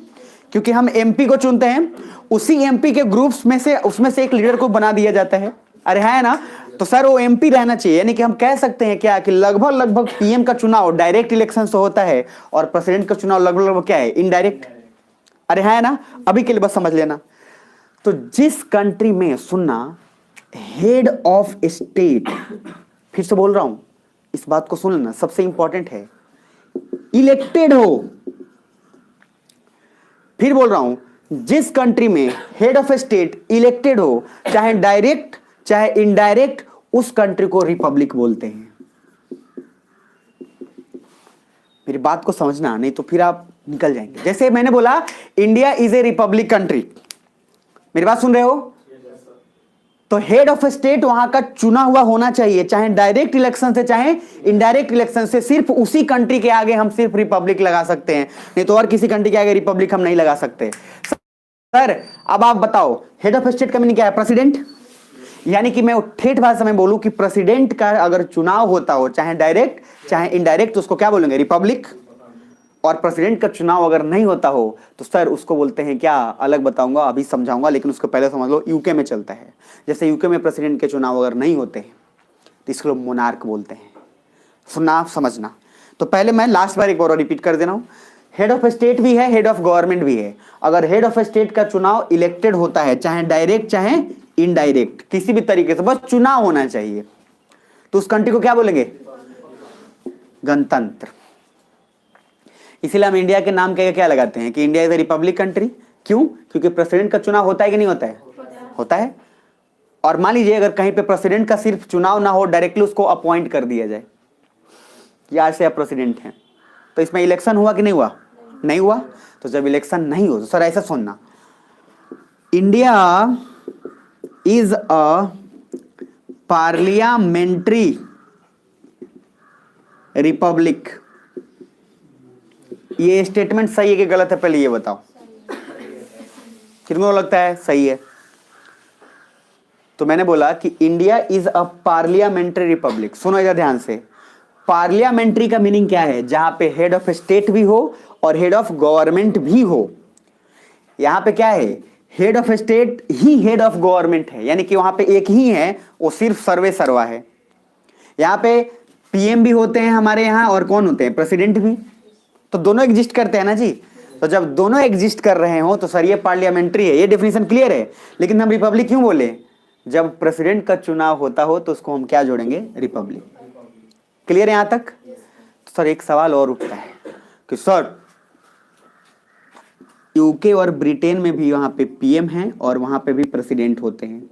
क्योंकि हम एमपी को चुनते हैं, उसी एमपी के ग्रुप्स में से उसमें से एक लीडर को बना दिया जाता है। अरे है ना, तो सर वो एमपी रहना चाहिए, यानी कि हम कह सकते हैं क्या कि लगभग लगभग पीएम का चुनाव डायरेक्ट इलेक्शन से होता है और प्रेसिडेंट का चुनाव लगभग लगभग क्या है, इनडायरेक्ट। अरे है ना, अभी के लिए बस समझ लेना। तो जिस कंट्री में, सुनना, हेड ऑफ स्टेट, फिर से बोल रहा हूं, इस बात को सुन लेना, सबसे इंपॉर्टेंट है, इलेक्टेड हो। फिर बोल रहा हूं, जिस कंट्री में हेड ऑफ स्टेट इलेक्टेड हो, चाहे डायरेक्ट चाहे इनडायरेक्ट, उस कंट्री को रिपब्लिक बोलते हैं। मेरी बात को समझना, नहीं तो फिर आप निकल जाएंगे। जैसे मैंने बोला India is A Republic country, मेरी बात सुन रहे हो? तो हेड ऑफ स्टेट वहां का चुना हुआ होना चाहिए, चाहे डायरेक्ट इलेक्शन से चाहे इनडायरेक्ट इलेक्शन से। सिर्फ उसी कंट्री के आगे हम सिर्फ रिपब्लिक लगा सकते हैं, नहीं तो और किसी कंट्री के आगे रिपब्लिक हम नहीं लगा सकते। सर अब आप बताओ, हेड ऑफ स्टेट का मीनिंग क्या है? प्रेसिडेंट। यानी कि मैं ठेठ भाषा में बोलूं कि प्रेसिडेंट का अगर चुनाव होता हो, चाहे डायरेक्ट चाहे इनडायरेक्ट, तो उसको क्या बोलेंगे? रिपब्लिक। और प्रेसिडेंट का चुनाव अगर नहीं होता हो तो सर उसको बोलते हैं क्या, अलग बताऊंगा, अभी समझाऊंगा, लेकिन उसको पहले समझ लो। यूके में चलता है, जैसे यूके में प्रेसिडेंट के चुनाव अगर नहीं होते तो इसको लोग मोनार्क बोलते हैं। सुनना, समझना। तो पहले मैं लास्ट बार एक बार रिपीट कर दे रहा हूं, हेड ऑफ स्टेट भी है, हेड ऑफ गवर्नमेंट भी है। अगर हेड ऑफ स्टेट का चुनाव इलेक्टेड होता है, चाहे डायरेक्ट चाहे इनडायरेक्ट, किसी भी तरीके से बस चुनाव होना चाहिए, तो उस कंट्री को क्या बोलेंगे? गणतंत्र। इसीलिए हम इंडिया के नाम के क्या लगाते हैं कि India is A Republic country. क्यों? क्योंकि प्रेसिडेंट का चुनाव होता है कि नहीं होता है? होता है। और मान लीजिए अगर कहीं पे प्रेसिडेंट का सिर्फ चुनाव ना हो, डायरेक्टली उसको अपॉइंट कर दिया जाए, यार से आप प्रेसिडेंट हैं, तो इसमें इलेक्शन हुआ कि नहीं हुआ? नहीं हुआ। तो जब इलेक्शन नहीं हो तो सर ऐसा सुनना, India is a parliamentary Republic. ये स्टेटमेंट सही है कि गलत है, पहले ये बताओ, कितनों लगता है सही है? तो मैंने बोला कि India is a parliamentary Republic. सुनो इधर ध्यान से, पार्लियामेंट्री का मीनिंग क्या है? जहां पे हेड ऑफ स्टेट भी हो और हेड ऑफ गवर्नमेंट भी हो। यहां पे क्या है? Head of state he head of government है, यानी कि वहां पे एक ही है, वो सिर्फ सर्वे सर्वा है। यहां पे पीएम भी होते हैं हमारे यहां, और कौन होते हैं? प्रेसिडेंट भी। तो दोनों एग्जिस्ट करते हैं ना जी। तो जब दोनों एग्जिस्ट कर रहे हो तो सर ये पार्लियामेंट्री है, ये डेफिनेशन क्लियर है। लेकिन हम रिपब्लिक क्यों बोले? जब प्रेसिडेंट का चुनाव होता हो तो उसको हम क्या जोड़ेंगे? रिपब्लिक। क्लियर है यहां तक? तो सर एक सवाल और उठता है कि सर यूके और ब्रिटेन में भी वहां पे पीएम है और वहां पे भी प्रेसिडेंट होते हैं,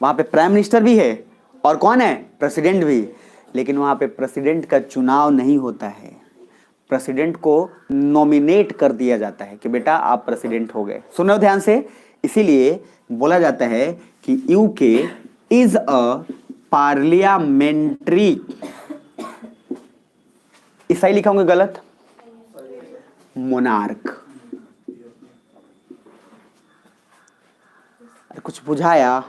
वहां पे प्राइम मिनिस्टर भी है और कौन है? प्रेसिडेंट भी। लेकिन वहां पे प्रेसिडेंट का चुनाव नहीं होता है, प्रेसिडेंट को नॉमिनेट कर दिया जाता है कि बेटा आप प्रेसिडेंट हो गए। सुनो ध्यान से, इसीलिए बोला जाता है कि यूके इज अ पार्लियामेंट्री, सही लिखा होंगे गलत? मोनार्क। कुछ बुझाया?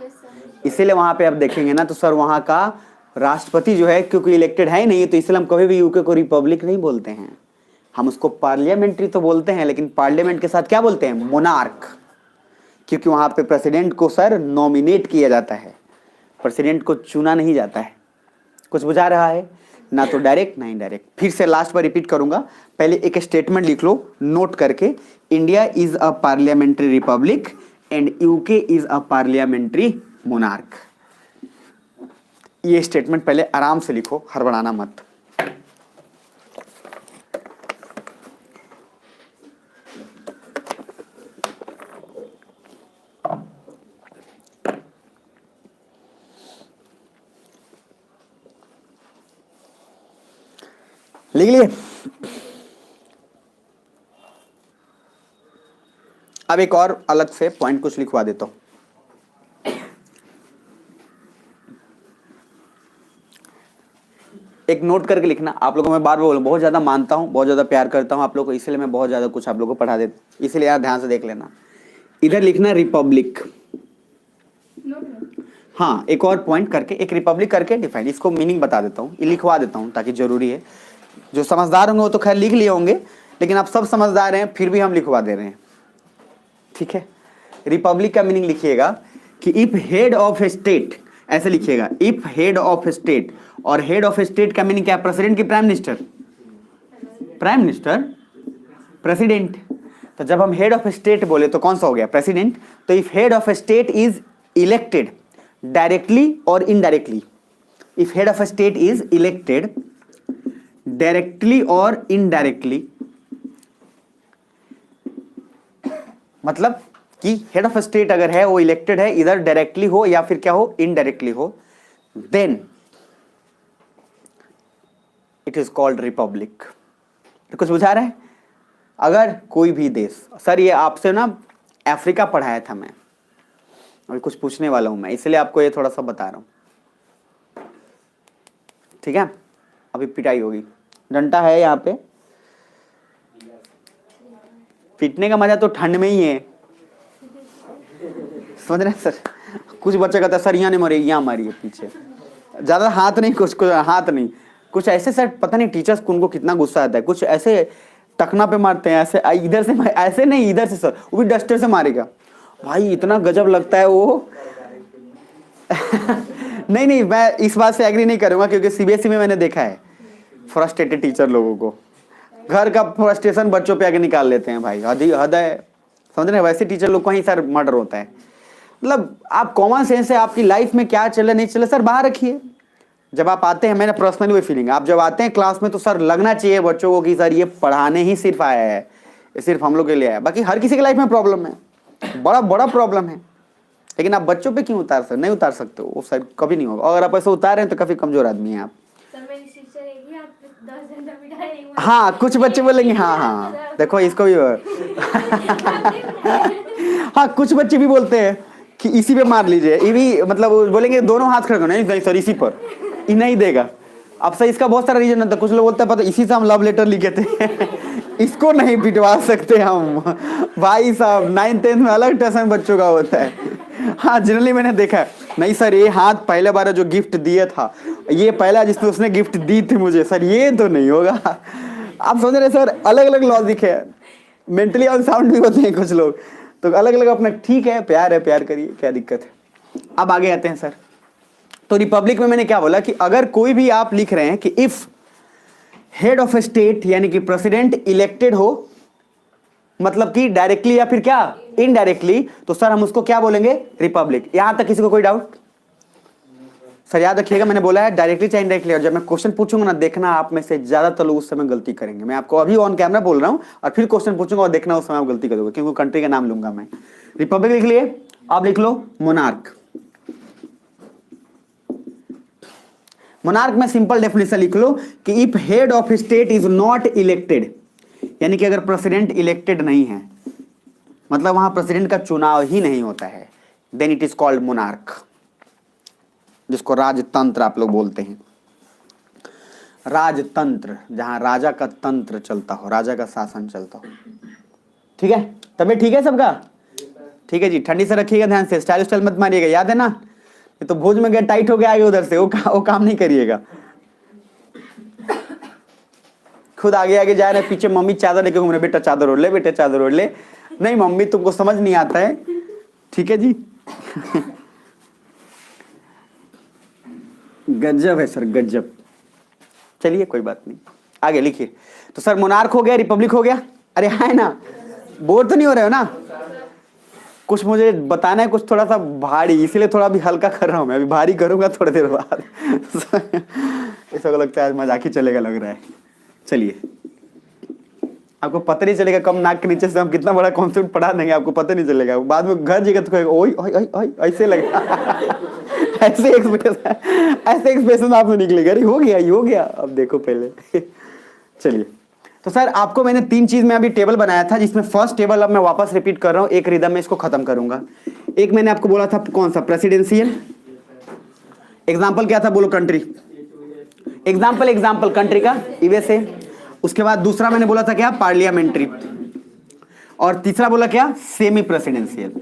इसीलिए वहां पे आप देखेंगे ना तो सर वहां का राष्ट्रपति जो है, क्योंकि इलेक्टेड है ही नहीं, तो इसलिए हम कभी भी यूके को रिपब्लिक नहीं बोलते हैं, हम उसको पार्लियामेंट्री तो बोलते हैं, लेकिन पार्लियामेंट के साथ क्या बोलते हैं? मोनार्क। क्योंकि वहां पे प्रेसिडेंट को सर नॉमिनेट किया जाता है, प्रेसिडेंट को चुना नहीं जाता है। कुछ बुझा रहा है ना? तो डायरेक्ट ना इनडायरेक्ट। फिर से लास्ट बार रिपीट करूंगा, पहले एक स्टेटमेंट लिख लो नोट करके, India is a parliamentary Republic and UK is a parliamentary monarch. ये स्टेटमेंट पहले आराम से लिखो, हड़बड़ाना मत। लिख लिए? अब एक और अलग से पॉइंट कुछ लिखवा देता हूं। एक नोट करके लिखना। आप लोगों को मैं बार बार बोलूँ, बहुत ज़्यादा मानता हूँ, बहुत ज़्यादा प्यार करता हूँ आप लोगों को, इसलिए मैं बहुत ज़्यादा कुछ आप लोगों को पढ़ा देता हूँ, इसलिए यार ध्यान से देख लेना। इधर लिखना रिपब्लिक, हाँ एक और पॉइंट करके, एक रिपब्लिक करके डिफाइन, इसको मीनिंग बता देता हूँ, ये लिखवा देता हूँ ताकि जरूरी है। जो समझदार होंगे वो तो खैर लिख लिए होंगे, लेकिन आप सब समझदार हैं फिर भी हम लिखवा दे रहे हैं, ठीक है। रिपब्लिक का मीनिंग लिखिएगा कि इफ हेड ऑफ स्टेट, ऐसे लिखिएगा, इफ हेड ऑफ स्टेट, और हेड ऑफ स्टेट का मीनिंग क्या है? प्रेसिडेंट की prime minister? Prime minister, president. तो जब हम हेड ऑफ स्टेट बोले तो कौन सा हो गया? प्रेसिडेंट। तो if head of state is elected directly और indirectly, if head of state is elected directly और इनडायरेक्टली, मतलब कि हेड ऑफ स्टेट अगर है वो इलेक्टेड है, इधर डायरेक्टली हो या फिर क्या हो, इनडायरेक्टली हो, then it is called republic. कुछ बुझा रहा है? अगर कोई भी देश, सर ये आपसे ना अफ्रीका पढ़ाया था मैं, अभी कुछ पूछने वाला हूं मैं, इसलिए आपको ये थोड़ा सा बता रहा हूं, ठीक है। अभी पिटाई होगी, डंडा है यहाँ पे, पीटने का मजा तो ठंड में ही है, समझ रहे हैं सर। कुछ बच्चे कहते हैं सर यहाँ नहीं मारी, यहाँ मारी है पीछे, ज्यादा हाथ नहीं, कुछ हाथ नहीं, कुछ ऐसे सर पता नहीं टीचर्स को उनको कितना गुस्सा आता है, कुछ ऐसे टखना पे मारते हैं, ऐसे इधर से, ऐसे नहीं इधर से सर, वो भी डस्टर से मारेगा भाई, इतना गजब लगता है वो। नहीं नहीं, मैं इस बात से एग्री नहीं करूंगा, क्योंकि सीबीएसई में मैंने देखा है फ्रस्ट्रेटेड टीचर लोगों को, घर का फ्रस्ट्रेशन बच्चों पे आगे निकाल लेते हैं भाई, हद है, समझ रहे हैं। वैसे टीचर लोग को ही सर मर्डर होता है। मतलब आप कॉमन सेंस है, आपकी लाइफ में क्या चले नहीं चले सर बाहर रखिए। जब आप आते हैं, मैंने पर्सनली वो फीलिंग, आप जब आते हैं क्लास में तो सर लगना चाहिए बच्चों को कि सर ये पढ़ाने ही सिर्फ आया है, ये सिर्फ हम लोग के लिए आया है। बाकी हर किसी की लाइफ में प्रॉब्लम है, बड़ा बड़ा प्रॉब्लम है, लेकिन आप बच्चों पे क्यों उतार सकते? नहीं उतार सकते हो, वो सर कभी नहीं होगा। अगर आप ऐसे उतार रहे हैं तो काफी कमजोर आदमी हैं आप। हाँ कुछ बच्चे बोलेंगे, हाँ हाँ देखो इसको भी हाँ कुछ बच्चे भी बोलते हैं कि इसी पे मार लीजिए, ये भी मतलब बोलेंगे दोनों हाथ खड़े करना, नहीं सर इसी पर, ये नहीं देगा। अब सर इसका बहुत सारा रीजन होता है, कुछ लोग बोलते हैं पता इसी से हम लव लेटर लिखे थे इसको नहीं पिटवा सकते हम भाई साहब, 9th-10th में अलग टेंशन बच्चों का होता है। हाँ जनरली मैंने देखा है, नहीं सर ये हाथ पहले बार जो गिफ्ट दिया था, ये पहला जिसने उसने गिफ्ट दी थी मुझे, सर ये तो नहीं होगा। आप समझ रहे सर, अलग अलग लॉजिक है, मेंटली अनसाउंड भी होते हैं कुछ लोग, तो अलग अलग अपना, ठीक है प्यार करिए, क्या दिक्कत है। अब आगे आते हैं सर। तो रिपब्लिक में मैंने क्या बोला कि अगर कोई भी आप लिख रहे हैं कि इफ हेड ऑफ स्टेट यानी कि प्रेसिडेंट इलेक्टेड हो, मतलब कि डायरेक्टली या फिर क्या इनडायरेक्टली, तो सर हम उसको क्या बोलेंगे? रिपब्लिक। यहां तक किसी को कोई डाउट? सर याद रखिएगा मैंने बोला है डायरेक्टली चाहे इनडायरेक्टली, और जब मैं क्वेश्चन पूछूंगा ना, देखना आप में से ज्यादातर लोग उस समय गलती करेंगे। मैं आपको अभी ऑन कैमरा बोल रहा हूं और फिर क्वेश्चन पूछूंगा और देखना उस समय आप गलती करोगे, क्योंकि कंट्री का नाम लूंगा मैं। रिपब्लिक लिख लिए, अब लिख लो मोनार्क। मोनार्क में सिंपल डेफिनेशन लिख लो कि if head of state is not elected, यानी कि अगर प्रेसिडेंट इलेक्टेड नहीं है, मतलब वहां प्रेसिडेंट का चुनाव ही नहीं होता है, then it is called monarch, जिसको राजतंत्र आप लोग बोलते हैं। राजतंत्र, जहां राजा का तंत्र चलता हो, राजा का शासन चलता हो। ठीक है, तबीयत ठीक है सबका? ठीक है जी, ठंडी से रखिएगा, ध्यान से, स्टाइल मत मारिएगा, याद है ना? ये तो भोज में गया टाइट हो गया आगे उधर से, वो काम नहीं करिएगा। खुद आगे आगे जा रहे, पीछे मम्मी चादर लेके घूम रहे, बेटा चादर ओढ़ ले, बेटा चादर ओढ़ ले। नहीं मम्मी तुमको समझ नहीं आता है, ठीक है जी। गजब है सर, गजब। चलिए कोई बात नहीं, आगे लिखिए। तो सर मोनार्क हो गया, रिपब्लिक हो गया, अरे है ना, बोर तो नहीं हो रहे हो ना? कुछ मुझे बताना है, कुछ थोड़ा सा भारी, इसीलिए थोड़ा भी हल्का कर रहा हूं मैं, अभी भारी करूंगा थोड़ी देर बाद। ऐसा लगता है आज मजाक ही चलेगा लग रहा है। चलिए, आपको पता नहीं चलेगा कम नाक के नीचे से हम कितना बड़ा कॉन्सेप्ट पढ़ा देंगे, आपको पता नहीं चलेगा, बाद में घर जाएगा तो कहेगा ओए ओए ओए ऐसे लगेगा। ऐसे एक्सप्रेशन आपसे निकलेगा, अरे हो गया, ये हो गया, अब देखो पहले। चलिए, तो सर आपको मैंने 3 चीज में अभी टेबल बनाया था, जिसमें फर्स्ट टेबल अब मैं वापस रिपीट कर रहा हूं, एक रिदम में इसको खत्म करूंगा। एक मैंने आपको बोला था कौन सा? प्रेसिडेंशियल। एग्जांपल क्या था बोलो? कंट्री। एग्जाम्पल एग्जाम्पल कंट्री का यूएसए। उसके बाद दूसरा मैंने बोला था क्या, पार्लियामेंट्री। और तीसरा बोला क्या, सेमी प्रेसिडेंशियल।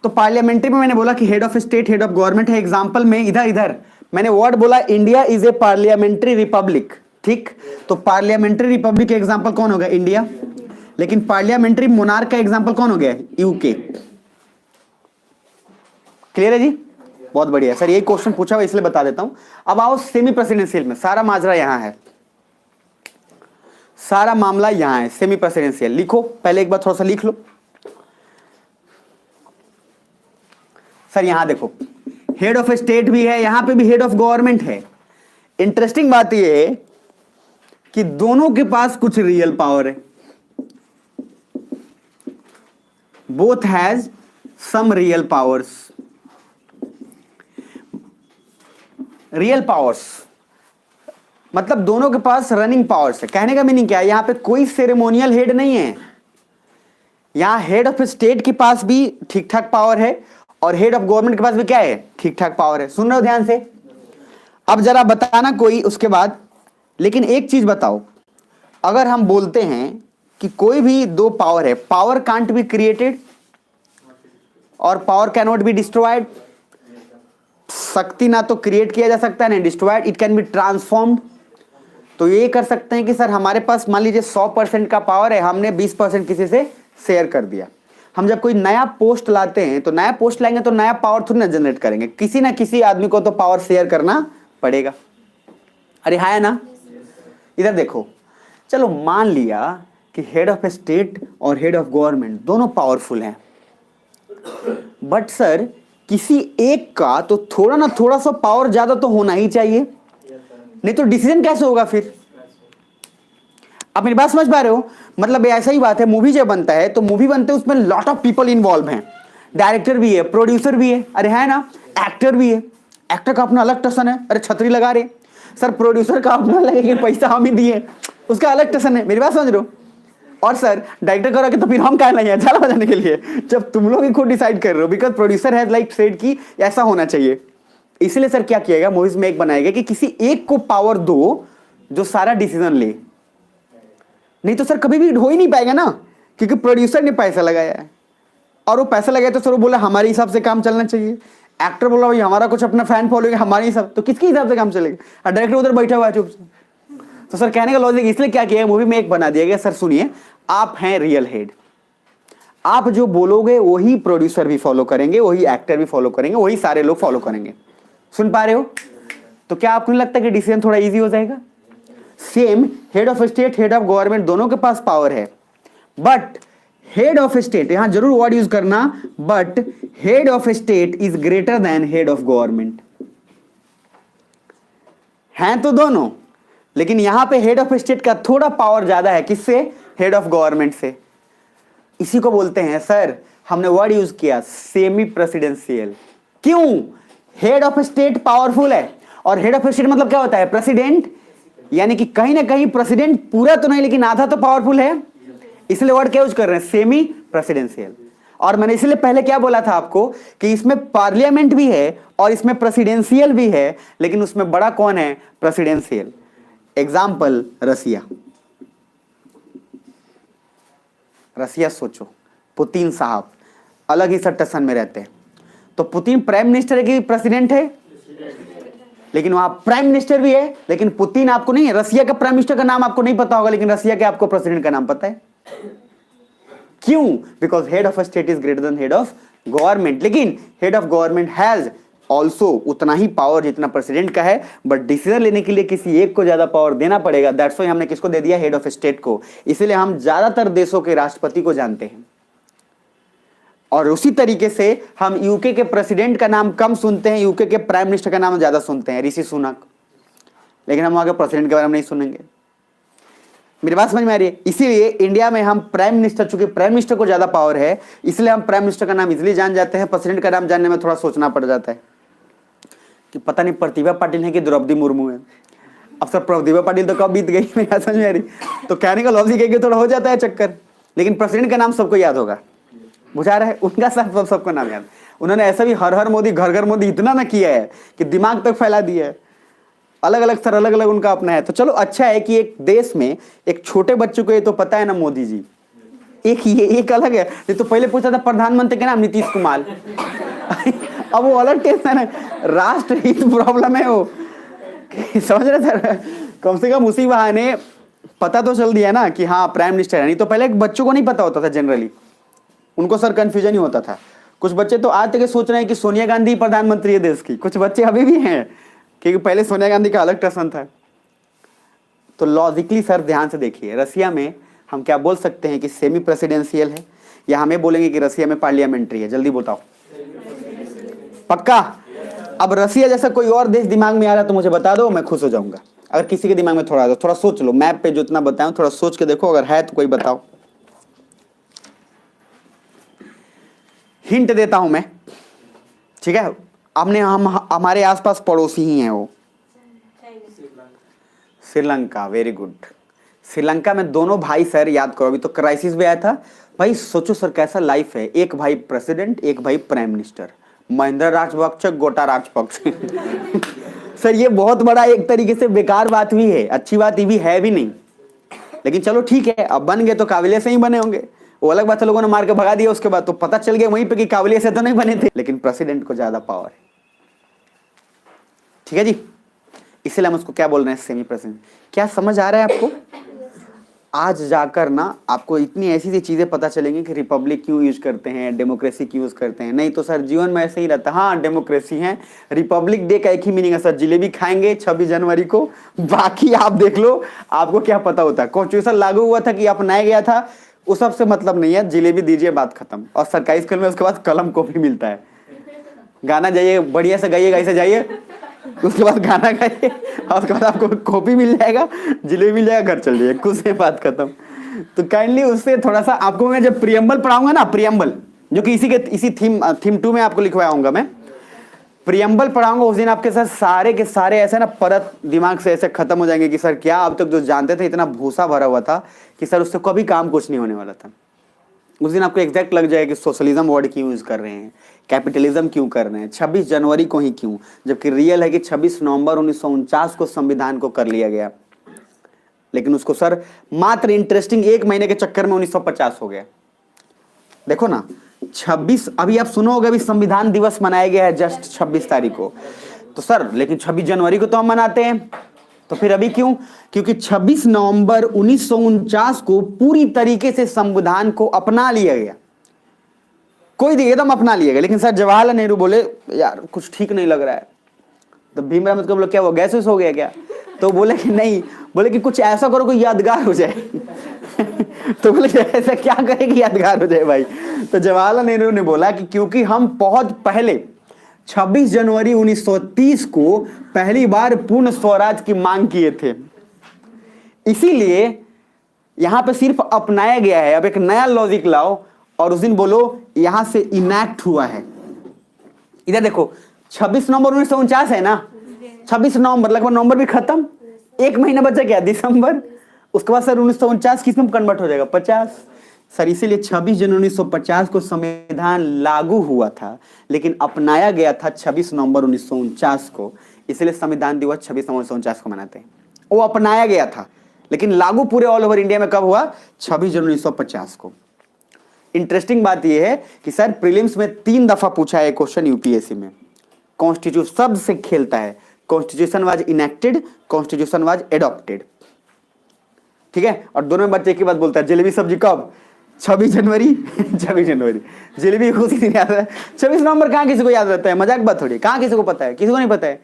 तो पार्लियामेंट्री में मैंने बोला कि head of state head of government है। एग्जाम्पल में इधर इधर मैंने वर्ड बोला India is a parliamentary Republic, ठीक। तो पार्लियामेंट्री रिपब्लिक का एग्जाम्पल कौन होगा, इंडिया। लेकिन पार्लियामेंट्री मोनार्क का एग्जाम्पल कौन हो गया, यूके। क्लियर है जी, बहुत बढ़िया सर, यही क्वेश्चन पूछा हुआ इसलिए बता देता हूं। अब आओ सेमी प्रेसिडेंशियल में, सारा माजरा यहां है, सारा मामला यहां है। सेमी प्रेसिडेंशियल लिखो, पहले एक बार थोड़ा सा लिख लो सर। यहां देखो हेड ऑफ स्टेट भी है, यहां पे भी हेड ऑफ गवर्नमेंट है। इंटरेस्टिंग बात यह है कि दोनों के पास कुछ रियल पावर है, both has some real powers. Real powers मतलब दोनों के पास रनिंग पावर्स है। कहने का मीनिंग क्या है, यहां पे कोई सेरेमोनियल हेड नहीं है। यहां हेड ऑफ स्टेट के पास भी ठीक ठाक पावर है और हेड ऑफ गवर्नमेंट के पास भी क्या है, ठीक ठाक पावर है। सुन रहे हो ध्यान से। अब जरा बताना कोई उसके बाद, लेकिन एक चीज बताओ, अगर हम बोलते हैं कि कोई भी दो पावर है, पावर कांट बी क्रिएटेड और power can not be destroyed. शक्ति ना तो क्रिएट किया जा सकता है ना destroyed, it can be transformed. तो ये कर सकते हैं कि सर हमारे पास मान लीजिए 100% का पावर है, हमने 20% किसी से शेयर कर दिया। हम जब कोई नया पोस्ट लाते हैं तो नया पोस्ट लाएंगे तो नया पावर थोड़ी ना जनरेट करेंगे, किसी ना किसी आदमी को तो पावर शेयर करना पड़ेगा। अरे हाँ है ना। इधर देखो, चलो मान लिया कि हेड ऑफ स्टेट और हेड ऑफ गवर्नमेंट दोनों पावरफुल हैं, बट सर किसी एक का तो थोड़ा ना थोड़ा सा पावर ज्यादा तो होना ही चाहिए, नहीं तो डिसीजन कैसे होगा फिर। आप मेरी बात समझ पा रहे हो, मतलब ऐसा ही बात है। मूवी जब बनता है तो मूवी बनते हैं उसमें लॉट ऑफ पीपल इन्वॉल्व हैं, डायरेक्टर भी है, प्रोड्यूसर भी है, अरे है ना, एक्टर भी है। एक्टर का अपना अलग टसन है, अरे छतरी लगा रहे सर, प्रोड्यूसर का अपना लगेगा, पैसा हम ही दिए, उसका अलग टसन है। मेरी बात समझ रहे हो। और सर डायरेक्टर करोगे तो फिर हम क्या नहीं है झाला बजाने के लिए, जब तुम लोग ही खुद डिसाइड कर रहे हो, because producer has like said कि ऐसा होना चाहिए। इसलिए सर क्या किएगा, मूवीज में एक बनाएगा कि किसी एक को पावर दो जो सारा डिसीजन ले, नहीं तो सर कभी भी हो ही नहीं पाएगा ना, क्योंकि प्रोड्यूसर ने पैसा लगाया है और वो पैसा लगाया तो सर वो बोला हमारे हिसाब से काम चलना चाहिए। एक्टर बोला भाई हमारा कुछ अपना फैन फॉलोइंग हमारे हिसाब, तो किसके हिसाब से काम चलेगा, और डायरेक्टर उधर बैठा हुआ है चुप से। तो सर कहने का लॉजिक इसलिए क्या किया, मूवी में एक बना दिया गया। सर सुनिए, आप हैं रियल हेड, आप जो बोलोगे वही प्रोड्यूसर भी फॉलो करेंगे, वही एक्टर भी फॉलो करेंगे, वही सारे लोग फॉलो करेंगे। सुन पा रहे हो। तो क्या आपको नहीं लगता कि डिसीजन थोड़ा इजी हो जाएगा। Same head of state head of government दोनों के पास पावर है, बट हेड ऑफ स्टेट, यहां जरूर वर्ड यूज करना, but head of state is greater than head of government. हैं तो दोनों, लेकिन यहां पे हेड ऑफ स्टेट का थोड़ा पावर ज्यादा है, किससे, हेड ऑफ गवर्नमेंट से। इसी को बोलते हैं सर, हमने वर्ड यूज किया सेमी प्रेसिडेंशियल। क्यों, हेड ऑफ स्टेट पावरफुल है, और हेड ऑफ स्टेट मतलब क्या होता है, प्रेसिडेंट, यानी कि कहीं ना कहीं प्रेसिडेंट पूरा तो नहीं लेकिन आधा तो पावरफुल है, इसलिए वर्ड क्या यूज कर रहे हैं, सेमी प्रेसिडेंशियल। और मैंने इसलिए पहले क्या बोला था आपको कि इसमें पार्लियामेंट भी है और इसमें प्रेसिडेंशियल भी है, लेकिन उसमें बड़ा कौन है, प्रेसिडेंशियल। एग्जाम्पल रसिया। रसिया सोचो, पुतिन साहब अलग ही सट्टसन में रहते हैं। तो पुतिन प्राइम मिनिस्टर है कि प्रेसिडेंट है, लेकिन वहां प्राइम मिनिस्टर भी है, लेकिन पुतिन आपको नहीं है। रसिया का प्राइम मिनिस्टर का नाम आपको नहीं पता होगा, लेकिन रसिया के आपको प्रेसिडेंट का नाम पता है। क्यों, because head of state is greater than head of government. लेकिन head of government has also उतना ही पावर जितना प्रेसिडेंट का है, बट डिसीजन लेने के लिए किसी एक को ज्यादा पावर देना पड़ेगा। दैट्स व्हाई हमने किसको दे दिया, हेड ऑफ स्टेट को। इसलिए हम ज्यादातर देशों के राष्ट्रपति को जानते हैं, और उसी तरीके से हम यूके के प्रेसिडेंट का नाम कम सुनते हैं, यूके के प्राइम मिनिस्टर का नाम ज्यादा सुनते हैं, ऋषि सुनक। लेकिन हम वहां के प्रेसिडेंट के बारे में नहीं सुनेंगे। मेरी बात समझ में आ रही है। इसीलिए इंडिया में हम प्राइम मिनिस्टर, चूंकि प्राइम मिनिस्टर को ज्यादा पावर है, इसलिए हम प्राइम मिनिस्टर का नाम इजिली जान जाते हैं। प्रेसिडेंट का नाम जानने में थोड़ा सोचना पड़ जाता है कि पता नहीं प्रतिभा पाटिल है कि द्रौपदी मुर्मू है। अब सर प्रतिभा पाटिल तो कब बीत गई, मेरी बात समझ में आ रही। तो कहने का लॉजिक है कि थोड़ा हो जाता है चक्कर, लेकिन प्रेसिडेंट का नाम सबको याद होगा, बुझा रहा है, उनका सबको नाम याद। उन्होंने ऐसा भी हर हर मोदी घर घर मोदी इतना ना किया है कि दिमाग तक फैला दिया है। अलग अलग सर, अलग अलग उनका अपना है। तो चलो अच्छा है कि एक देश में एक छोटे बच्चों को ये तो पता है ना मोदी जी, एक ये एक अलग है। नहीं तो पहले पूछा था प्रधानमंत्री का नाम नीतीश कुमार अब वो अलग टेंशन है, राष्ट्रहित प्रॉब्लम है वो समझ रहे सर। कम से कम उसी बहाने पता तो चल दिया ना कि हाँ प्राइम मिनिस्टर है। नहीं तो पहले बच्चों को नहीं पता होता था जनरली, उनको सर कंफ्यूजन ही होता था। कुछ बच्चे तो आज तक सोच रहे हैं कि सोनिया गांधी प्रधानमंत्री है देश की, कुछ बच्चे अभी भी हैं, क्योंकि पहले सोनिया गांधी का अलग टसन था। तो लॉजिकली सर ध्यान से देखिए, रसिया में हम क्या बोल सकते हैं कि सेमी प्रेसिडेंशियल है, या हमें बोलेंगे कि रसिया में पार्लियामेंट्री है? जल्दी बताओ, पक्का? अब रसिया जैसा कोई और देश दिमाग में आ रहा है तो मुझे बता दो, मैं खुश हो जाऊंगा। अगर किसी के दिमाग में थोड़ा सोच लो, मैप पे जो इतना बताऊं थोड़ा सोच के देखो, अगर है तो कोई बताओ। हिंट देता हूं मैं, ठीक है? हमने हमारे आसपास पड़ोसी ही हैं वो, श्रीलंका। Very good. श्रीलंका में दोनों भाई सर, याद करो अभी तो क्राइसिस में आया था भाई, सोचो सर कैसा लाइफ है, एक भाई प्रेसिडेंट, एक भाई प्राइम मिनिस्टर, महिंद्रा राजपक्ष, गोटा राजपक्ष सर ये बहुत बड़ा एक तरीके से बेकार बात भी है, अच्छी बात भी है भी नहीं, लेकिन चलो ठीक है, अब बन गए तो काबिलियत से ही बने होंगे। वो अलग बात है, लोगों ने मार के भगा दिया उसके बाद तो पता चल गया वहीं पे कि काबिलियत से तो नहीं बने थे, लेकिन प्रेसिडेंट को ज्यादा पावर है। ठीक है जी, इसलिए हम उसको क्या बोल रहे हैं, सेमी प्रेसिडेंट। क्या समझ आ रहा है आपको? आज जाकर ना आपको इतनी ऐसी सी चीजें पता चलेंगी कि रिपब्लिक क्यों यूज करते हैं, डेमोक्रेसी क्यों यूज करते हैं। नहीं तो सर जीवन में ऐसे ही रहता, हाँ डेमोक्रेसी है, रिपब्लिक डे का एक ही मीनिंग है सर, जिलेबी खाएंगे 26 जनवरी को, बाकी आप देख लो आपको क्या पता होता है। कॉन्स्टिट्यूशन लागू हुआ था कि अपनाया गया था, उस सबसे मतलब नहीं है, जिलेबी दीजिए बात खत्म। और सरकारी स्कूल में उसके बाद कलम कॉपी मिलता है, गाना जाइए बढ़िया से गाइए, ऐसे जाइए, उसके बाद गाना गाइए और उसके बाद आपको कॉपी मिल जाएगा, जिलेबी मिल जाएगा, घर चल जाइए, कुछ से बात खत्म। तो काइंडली उससे थोड़ा सा आपको मैं जब प्रियम्बल पढ़ाऊंगा ना, प्रियम्बल जो कि इसी थीम 2 में आपको लिखवाऊंगा मैं, प्रियम्बल पढ़ाऊंगा उस दिन आपके साथ सारे के सारे ऐसे ना परत दिमाग से ऐसे खत्म हो जाएंगे कि सर क्या अब तक जो जानते थे इतना भूसा भरा हुआ था कि सर उससे कभी काम कुछ नहीं होने वाला था। उस दिन आपको एग्जैक्ट लग जाएगा कि सोशलिज्म वर्ड क्यों यूज कर रहे हैं, कैपिटलिज्म क्यों कर रहे हैं, 26 जनवरी को ही क्यों, जबकि रियल है कि 26 नवंबर 1949 को संविधान को कर लिया गया, लेकिन उसको सर मात्र इंटरेस्टिंग 1 महीने के चक्कर में 1950 हो गया। देखो ना 26, अभी आप सुनोगे अभी संविधान दिवस मनाया गया है जस्ट 26 तारीख को, तो सर लेकिन 26 जनवरी को तो हम मनाते हैं, तो फिर अभी क्यों? क्योंकि 26 नवंबर 1949 को पूरी तरीके से संविधान को अपना लिया गया, कोई एकदम अपना लिया गया। लेकिन सर जवाहरलाल नेहरू बोले यार कुछ ठीक नहीं लग रहा है, तो भीमराव अम्बेडकर बोले क्या वो गैस हो गया क्या? तो बोले कि नहीं, बोले कि कुछ ऐसा करो कोई यादगार हो जाए तो बोले ऐसा क्या करे कि यादगार हो जाए भाई? तो जवाहरलाल नेहरू ने बोला कि क्योंकि हम बहुत पहले 26 जनवरी 1930 को पहली बार पूर्ण स्वराज की मांग किए थे, इसीलिए यहां पे सिर्फ अपनाया गया है। अब एक नया लॉजिक लाओ और उस दिन बोलो यहां से इनैक्ट हुआ है। इधर देखो 26 नवंबर 1949 है ना, 26 नवंबर लगभग नवंबर भी खत्म, 1 महीना बचा क्या, दिसंबर, उसके बाद सर 1949 किस में कन्वर्ट हो जाएगा, 50। सर इसीलिए 26 जनवरी 1950 को संविधान लागू हुआ था, लेकिन अपनाया गया था 26 नवंबर 1949 को, इसलिए संविधान दिवस 26 नवंबर 1949 को मनाते हैं। वो अपनाया गया था लेकिन लागू पूरे ऑल ओवर इंडिया में कब हुआ, 26 जनवरी 1950 को। इंटरेस्टिंग बात यह है कि सर प्रीलिम्स में 3 दफा पूछा है क्वेश्चन यूपीएससी में, कॉन्स्टिट्यूशन शब्द से खेलता है, constitution was enacted, constitution was adopted, ठीक है? और दोनों में बच्चे एक ही बात बोलता है, जलेबी सब्जी कब, 26 जनवरी 26 जनवरी, जलेबी खुशी से याद है। 26 नवंबर कहाँ किसी को याद रहता है, मजाक बात थोड़ी, कहाँ किसी को पता है, किसी को नहीं पता है।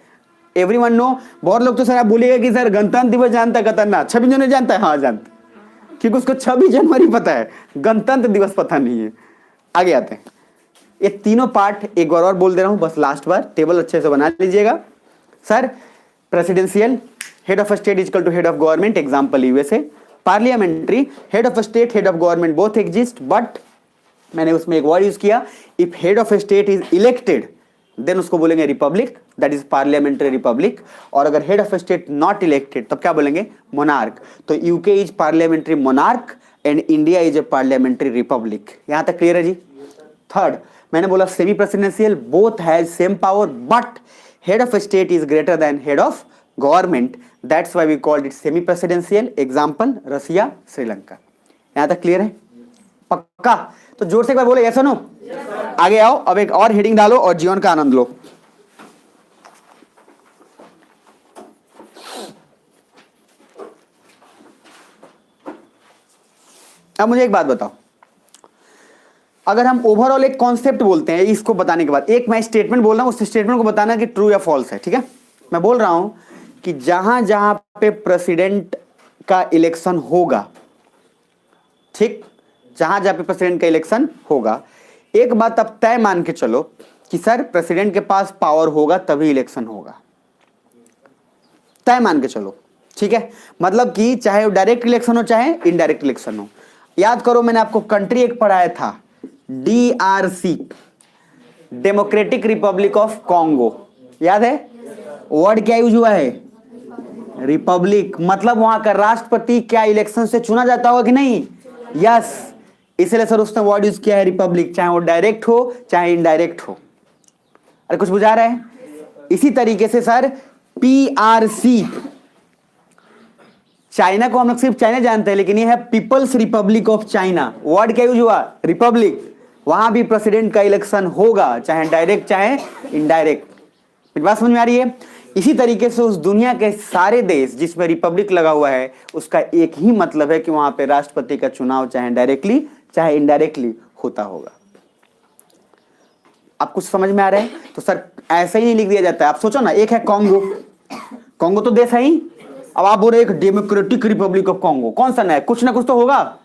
एवरीवन नो, बहुत लोग तो सर आप बोलिएगा कि सर गणतंत्र दिवस जानता है, खतरनाक 26 जनवरी जानता है, हाँ जानता, क्योंकि उसको 26 जनवरी पता है, गणतंत्र दिवस पता नहीं है। आगे आते हैं, ये तीनों पार्ट एक बार और बोल दे रहा हूं बस लास्ट बार, टेबल अच्छे से बना लीजिएगा। Sir presidential, head of state is equal to head of government, example USA. Parliamentary, head of state head of government both exist, but मैंने उसमें एक वर्ड यूज किया, if head of state is elected then उसको बोलेंगे republic, that is parliamentary republic. और अगर head of state not elected तब क्या बोलेंगे, मोनार्क। तो UK is parliamentary monarch and India is a parliamentary republic. यहां तक क्लियर है जी? थर्ड, मैंने बोला semi presidential, both has same power but head of state is greater than head of government, that's why we called it semi presidential. Example Russia, Sri Lanka. यहां तक clear है? पक्का? तो जोर से एक बार बोले यस और नो। आगे आओ, अब एक और हेडिंग डालो और जीवन का आनंद लो। अब मुझे एक बात बताओ, अगर हम ओवरऑल एक कॉन्सेप्ट बोलते हैं इसको बताने के बाद, एक मैं स्टेटमेंट बोल रहा हूं, उस स्टेटमेंट को बताना कि ट्रू या फॉल्स है, ठीक है? मैं बोल रहा हूं कि जहां जहां पे प्रेसिडेंट का इलेक्शन होगा, ठीक, जहां जहां पे प्रेसिडेंट का इलेक्शन होगा, एक बात अब तय मान के चलो कि सर प्रेसिडेंट के पास पावर होगा तभी इलेक्शन होगा। तय मान के चलो, ठीक है? मतलब कि चाहे डायरेक्ट इलेक्शन हो चाहे इनडायरेक्ट इलेक्शन हो। याद करो मैंने आपको कंट्री एक पढ़ाया था, DRC, democratic Republic of Congo, याद है? वर्ड क्या यूज हुआ है? रिपब्लिक। मतलब वहां का राष्ट्रपति क्या इलेक्शन से चुना जाता होगा कि नहीं? यस। इसलिए सर उसने वर्ड यूज किया है रिपब्लिक, चाहे वो डायरेक्ट हो चाहे इनडायरेक्ट हो। अरे कुछ बुझा रहा है? इसी तरीके से सर PRC, चाइना को हम लोग सिर्फ चाइना जानते हैं, लेकिन ये है people's republic of China. Word क्या यूज हुआ? रिपब्लिक। वहां भी प्रेसिडेंट का इलेक्शन होगा, चाहे डायरेक्ट चाहे इनडायरेक्ट। मेरी बात समझ में आ रही है? इसी तरीके से उस दुनिया के सारे देश जिसमें रिपब्लिक लगा हुआ है, उसका एक ही मतलब है कि वहां पे राष्ट्रपति का चुनाव चाहे डायरेक्टली चाहे इनडायरेक्टली होता होगा। आप कुछ समझ में आ रहा है? तो सर ऐसे ही लिख दिया जाता है। आप सोचो ना, एक है कॉन्गो, कॉन्गो तो देश है ही, अब आप बोल रहे एक डेमोक्रेटिक रिपब्लिक ऑफ कॉन्गो, कौन सा नया? कुछ ना कुछ तो होगा,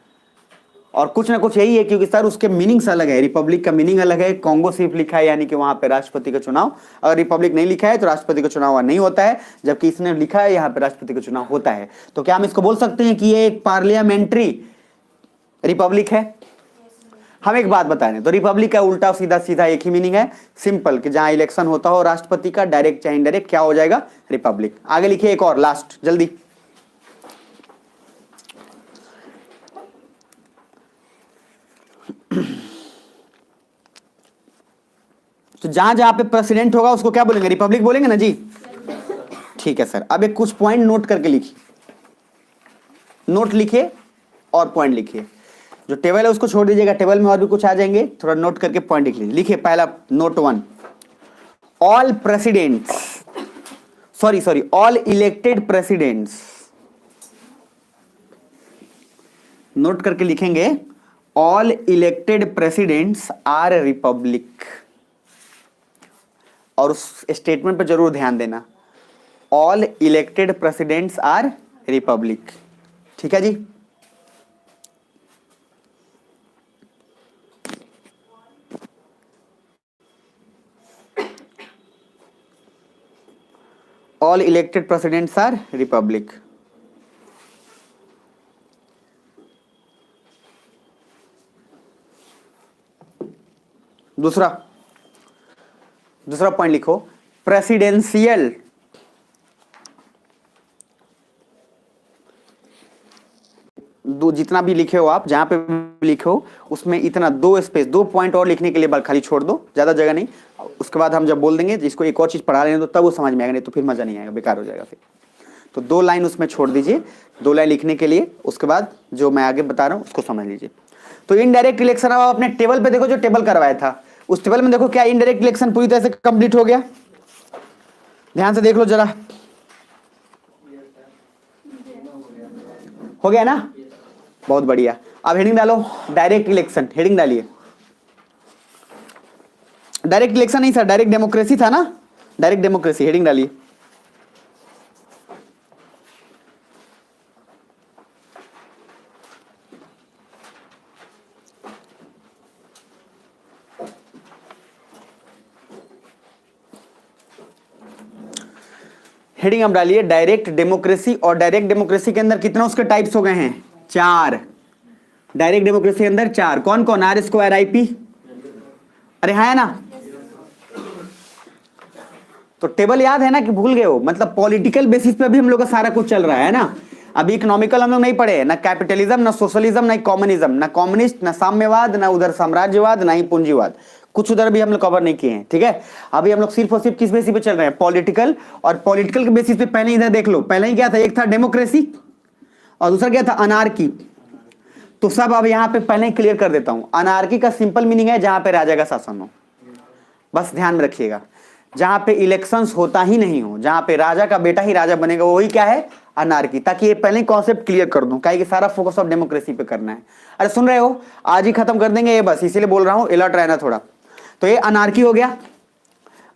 और कुछ ना कुछ यही है, क्योंकि सर उसके मीनिंग्स अलग है। रिपब्लिक का मीनिंग अलग है, कॉन्गो सिर्फ लिखा है यानी कि वहां पे राष्ट्रपति का चुनाव, अगर रिपब्लिक नहीं लिखा है तो राष्ट्रपति का चुनाव नहीं होता है, जबकि इसने लिखा है यहाँ पे राष्ट्रपति का चुनाव होता है। तो क्या हम इसको बोल सकते हैं कि ये एक पार्लियामेंट्री रिपब्लिक है? हम एक बात बता रहे, तो रिपब्लिक का उल्टा सीधा सीधा एक ही मीनिंग है, सिंपल, कि जहां इलेक्शन होता हो राष्ट्रपति का डायरेक्ट चाहे इनडायरेक्ट, क्या हो जाएगा? रिपब्लिक। आगे लिखिए एक और, लास्ट, जल्दी। तो जहां जहां पे प्रेसिडेंट होगा उसको क्या बोलेंगे? रिपब्लिक बोलेंगे ना जी? ठीक है सर। अब एक कुछ पॉइंट नोट करके लिखिए, नोट लिखिए और पॉइंट लिखिए। जो टेबल है उसको छोड़ दीजिएगा, टेबल में और भी कुछ आ जाएंगे, थोड़ा नोट करके पॉइंट लिख लीजिए। लिखिए पहला note 1, all presidents, sorry all elected presidents, note करके लिखेंगे, all elected presidents are republic. और उस स्टेटमेंट पर जरूर ध्यान देना, all elected presidents are republic. ठीक है जी? All elected presidents are republic. दूसरा पॉइंट लिखो, प्रेसिडेंशियल दो, जितना भी लिखे हो आप, जहां पे भी लिखे हो उसमें इतना दो स्पेस, 2 पॉइंट और लिखने के लिए खाली छोड़ दो, ज्यादा जगह नहीं। उसके बाद हम जब बोल देंगे जिसको एक और चीज पढ़ा रहे हैं तो तब वो समझ में आएगा, नहीं तो फिर मजा नहीं आएगा, बेकार हो जाएगा फिर। तो 2 लाइन उसमें छोड़ दीजिए, 2 लाइन लिखने के लिए। उसके बाद जो मैं आगे बता रहा हूं उसको समझ लीजिए। तो इनडायरेक्ट इलेक्शन, अब अपने टेबल पे देखो, जो टेबल करवाया था उस टेबल में देखो, क्या इनडायरेक्ट इलेक्शन पूरी तरह से कंप्लीट हो गया? ध्यान से देख लो जरा, हो गया ना? बहुत बढ़िया। अब हेडिंग डालो, डायरेक्ट इलेक्शन, हेडिंग डालिए। डायरेक्ट इलेक्शन नहीं सर, डायरेक्ट डेमोक्रेसी था ना, डायरेक्ट डेमोक्रेसी, हेडिंग डालिए। हेडिंग आप डालिए डायरेक्ट डेमोक्रेसी। और डायरेक्ट डेमोक्रेसी के अंदर कितना उसके टाइप्स हो गए हैं? 4। डायरेक्ट डेमोक्रेसी के अंदर 4, कौन कौन? R स्क्वायर IP, अरे है ना? तो टेबल याद है ना कि भूल गए हो? मतलब पॉलिटिकल बेसिस पे अभी हम लोग का सारा कुछ चल रहा है ना। अभी इकोनॉमिकल हम लोग नहीं पढ़े, ना कैपिटलिज्म, ना सोशलिज्म, ना कम्युनिज्म, ना कम्युनिस्ट, ना साम्यवाद, ना उधर साम्राज्यवाद, ना ही पूंजीवाद, कुछ उधर भी हम लोग कवर नहीं किए हैं, ठीक है। अभी हम लोग सिर्फ और सिर्फ किस बेसिस पे चल रहे हैं, पॉलिटिकल, और पॉलिटिकल के बेसिस पे पहले इधर देख लो, पहले ही क्या था, एक था डेमोक्रेसी और दूसरा क्या था, अनार्की। तो सब अब यहां पे पहले ही क्लियर कर देता हूं। अनार्की का सिंपल मीनिंग है जहां पे राजा का शासन हो, बस ध्यान में रखिएगा। जहां पे इलेक्शंस होता ही नहीं हो, जहां पे राजा का बेटा ही राजा बनेगा, वही क्या है, अनार्की। ताकि ये पहले ही कॉन्सेप्ट क्लियर कर दूं, काहे कि सारा फोकस ऑफ डेमोक्रेसी पे करना है। अरे सुन रहे हो, आज ही खत्म कर देंगे ये, बस इसीलिए बोल रहा हूं, अलर्ट रहना थोड़ा। तो ये अनार्की हो गया।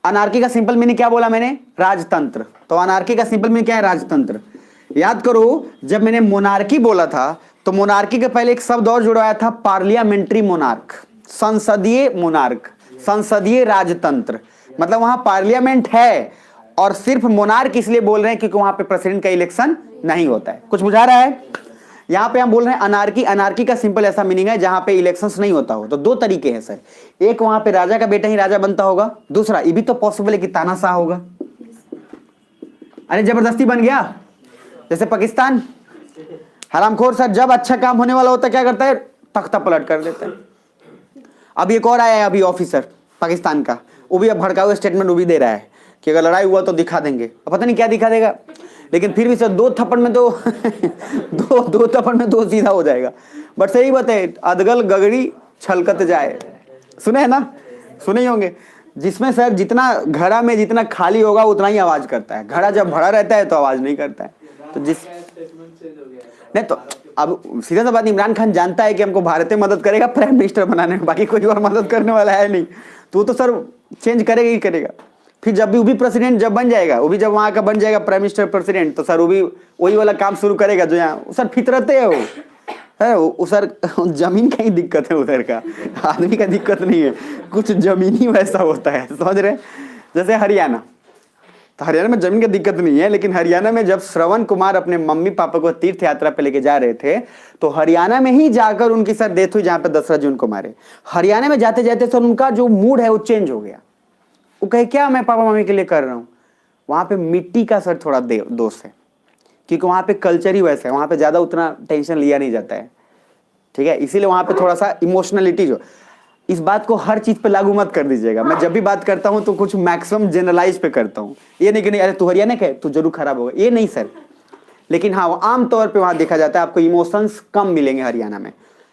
अनार्की का सिंपल मीनिंग क्या बोला मैंने, राजतंत्र। तो अनार्की का सिंपल मीनिंग क्या है, राजतंत्र। याद करो, जब मैंने मोनार्की बोला था तो मोनार्की के पहले एक शब्द और जुड़वाया था, पार्लियामेंट्री मोनार्क, संसदीय मोनार्क, संसदीय राजतंत्र। मतलब वहां पार्लियामेंट है और सिर्फ मोनार्क इसलिए बोल रहे हैं क्योंकि वहां पे प्रेसिडेंट का इलेक्शन नहीं होता है। कुछ बुझा रहा है? यहां पे हम बोल रहे हैं अनार्की। अनार्की का सिंपल ऐसा मीनिंग है जहां पे इलेक्शंस नहीं होता हो। तो दो तरीके हैं सर, एक वहां पे राजा का बेटा ही राजा बनता होगा, दूसरा ये भी तो पॉसिबल है कि तानाशाह होगा। अरे जबरदस्ती बन गया, जैसे पाकिस्तान, हरामखोर सर, जब अच्छा काम होने वाला होता है क्या करता है, तख्ता पलट कर देता है। अब एक और आया है अभी ऑफिसर पाकिस्तान का, वो भी अब भड़काऊ स्टेटमेंट वो भी दे रहा है कि अगर लड़ाई हुआ तो दिखा देंगे। अब पता नहीं क्या दिखा देगा, लेकिन फिर भी सर दो थप्पड़ में तो दो थप्पड़ में दो सीधा हो जाएगा। बट सही बात है, अदगल गगड़ी छलकत जाए, सुने हैं ना, सुने ही होंगे। जिसमें सर जितना घड़ा में जितना खाली होगा उतना ही आवाज करता है, घड़ा जब भरा रहता है तो आवाज नहीं करता है। तो जिस नहीं, तो अब सीधा सा बात, इमरान खान जानता है कि हमको भारत में मदद करेगा प्राइम मिनिस्टर बनाने में, बाकी कोई और मदद करने वाला है नहीं। तो सर चेंज करेगा ही करेगा। फिर जब भी वो भी प्रेसिडेंट जब बन जाएगा, वो भी जब वहां का बन जाएगा प्राइम मिनिस्टर प्रेसिडेंट, तो सर वो भी वही वाला काम शुरू करेगा जो यहाँ सर फितरत है वो सर जमीन का ही दिक्कत है उधर का, आदमी का दिक्कत नहीं है, कुछ जमीन ही वैसा होता है, समझ रहे। जैसे हरियाणा, तो हरियाणा में जमीन की दिक्कत नहीं है, लेकिन हरियाणा में जब श्रवण कुमार अपने मम्मी पापा को तीर्थ यात्रा पे लेके जा रहे थे, तो हरियाणा में ही जाकर उनकी सर डेथ हुई, जहां पे दशरथ जी उनको मारे। हरियाणा में जाते जाते सर उनका जो मूड है वो चेंज हो गया। वो कहे क्या मैं पापा मम्मी के लिए कर रहा हूँ। वहां पे मिट्टी का सर थोड़ा दोष है, क्योंकि वहां पे कल्चर ही वैसा है, वहां पे ज्यादा उतना टेंशन लिया नहीं जाता है, ठीक है। इसीलिए वहां पे थोड़ा सा इमोशनलिटी जो, इस बात को हर चीज पे लागू मत कर दीजिएगा। मैं जब भी बात करता हूं तो कुछ मैक्सिमम जनरलाइज पे करता हूं, ये नहीं कि नहीं अरे तू हरियाणा का है तू जरूर खराब होगा, ये नहीं सर। लेकिन हाँ, आमतौर पे वहां देखा जाता है आपको इमोशंस कम मिलेंगे हरियाणा में।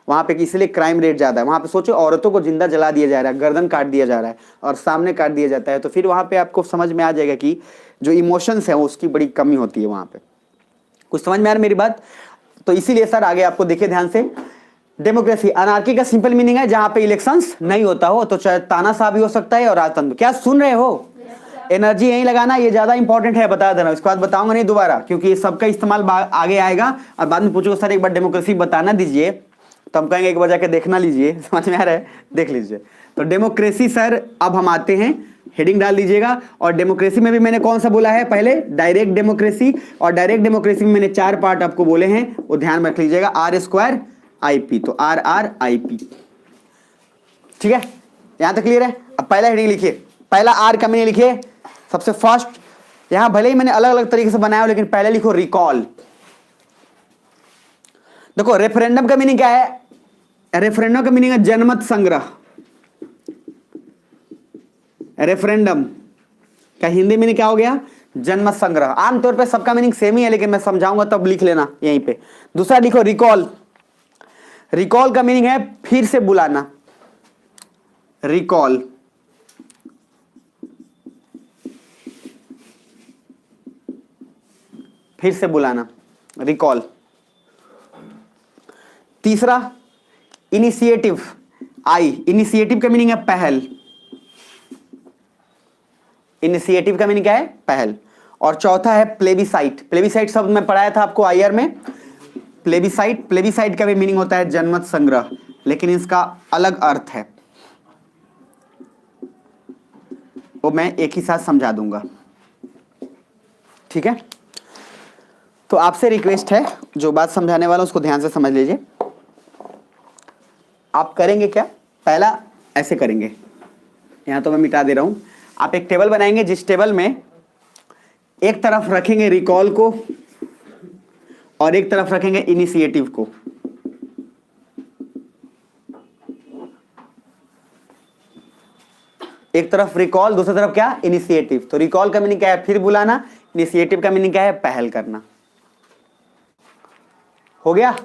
वहां पे इसलिए क्राइम रेट ज्यादा है। वहां पे सोचो औरतों को जिंदा जला दिया जा रहा है, गर्दन काट दिया जा रहा है और सामने काट दिया जाता है। तो फिर वहां पे आपको समझ में आ जाएगा कि जो इमोशंस है उसकी बड़ी कमी होती है वहां पे। कुछ समझ में आ रहा है मेरी बात? तो इसीलिए सर आगे आपको देखिए ध्यान से, डेमोक्रेसी अनार्की का सिंपल मीनिंग है जहां पे इलेक्शंस नहीं होता हो, तो चाहे तानाशाह भी हो सकता है और राजतंत्र। क्या सुन रहे हो? एनर्जी यहीं लगाना, ये ज्यादा इंपॉर्टेंट है, बता देना। इसके बाद बताऊंगा नहीं दोबारा, क्योंकि सबका इस्तेमाल आगे आएगा और बाद में पूछोगे सर एक बार डेमोक्रेसी बताना दीजिए, तो हम कहेंगे एक बार जाके देखना लीजिए, समझ में आ रहा है, देख लीजिए। तो डेमोक्रेसी सर, अब हम आते हैं, हेडिंग डाल दीजिएगा। और डेमोक्रेसी में भी मैंने कौन सा बोला है पहले, डायरेक्ट डेमोक्रेसी। और डायरेक्ट डेमोक्रेसी में मैंने 4 पार्ट आपको बोले हैं, वो ध्यान में रख लीजिएगा। R² IP, तो RRIP, ठीक है, यहां तक क्लियर है। अब पहला हेडिंग लिखिए, पहला R का मीनिंग लिखिए सबसे फर्स्ट। यहां भले ही मैंने अलग अलग तरीके से बनाया हो, लेकिन पहले लिखो रिकॉल। देखो रेफरेंडम का मीनिंग क्या है, रेफरेंडम का मीनिंग है जनमत संग्रह। रेफरेंडम का हिंदी मीनिंग क्या हो गया, जनमत संग्रह। आमतौर पे सबका मीनिंग सेम ही है, लेकिन मैं समझाऊंगा तब लिख लेना यहीं पे। दूसरा लिखो रिकॉल। रिकॉल का मीनिंग है फिर से बुलाना, रिकॉल। फिर से बुलाना, रिकॉल। तीसरा इनिशिएटिव, आई, इनिशिएटिव का मीनिंग है पहल। इनिशिएटिव का मीनिंग क्या है, पहल। और चौथा है प्लेबिसाइट। प्लेबिसाइट शब्द मैं पढ़ाया था आपको आईआर में, प्लेबिसाइट। प्लेबिसाइट का भी मीनिंग होता है जनमत संग्रह, लेकिन इसका अलग अर्थ है, वो मैं एक ही साथ समझा दूंगा, ठीक है। तो आपसे रिक्वेस्ट है, जो बात समझाने वाला उसको ध्यान से समझ लीजिए। आप करेंगे क्या, पहला ऐसे करेंगे, यहां तो मैं मिटा दे रहा हूं। आप एक टेबल बनाएंगे, जिस टेबल में एक तरफ रखेंगे रिकॉल को और एक तरफ रखेंगे इनिशिएटिव को। एक तरफ रिकॉल, दूसरी तरफ क्या, इनिशिएटिव। तो रिकॉल का मीनिंग क्या है, फिर बुलाना। इनिशिएटिव का मीनिंग क्या है, पहल करना। हो गया।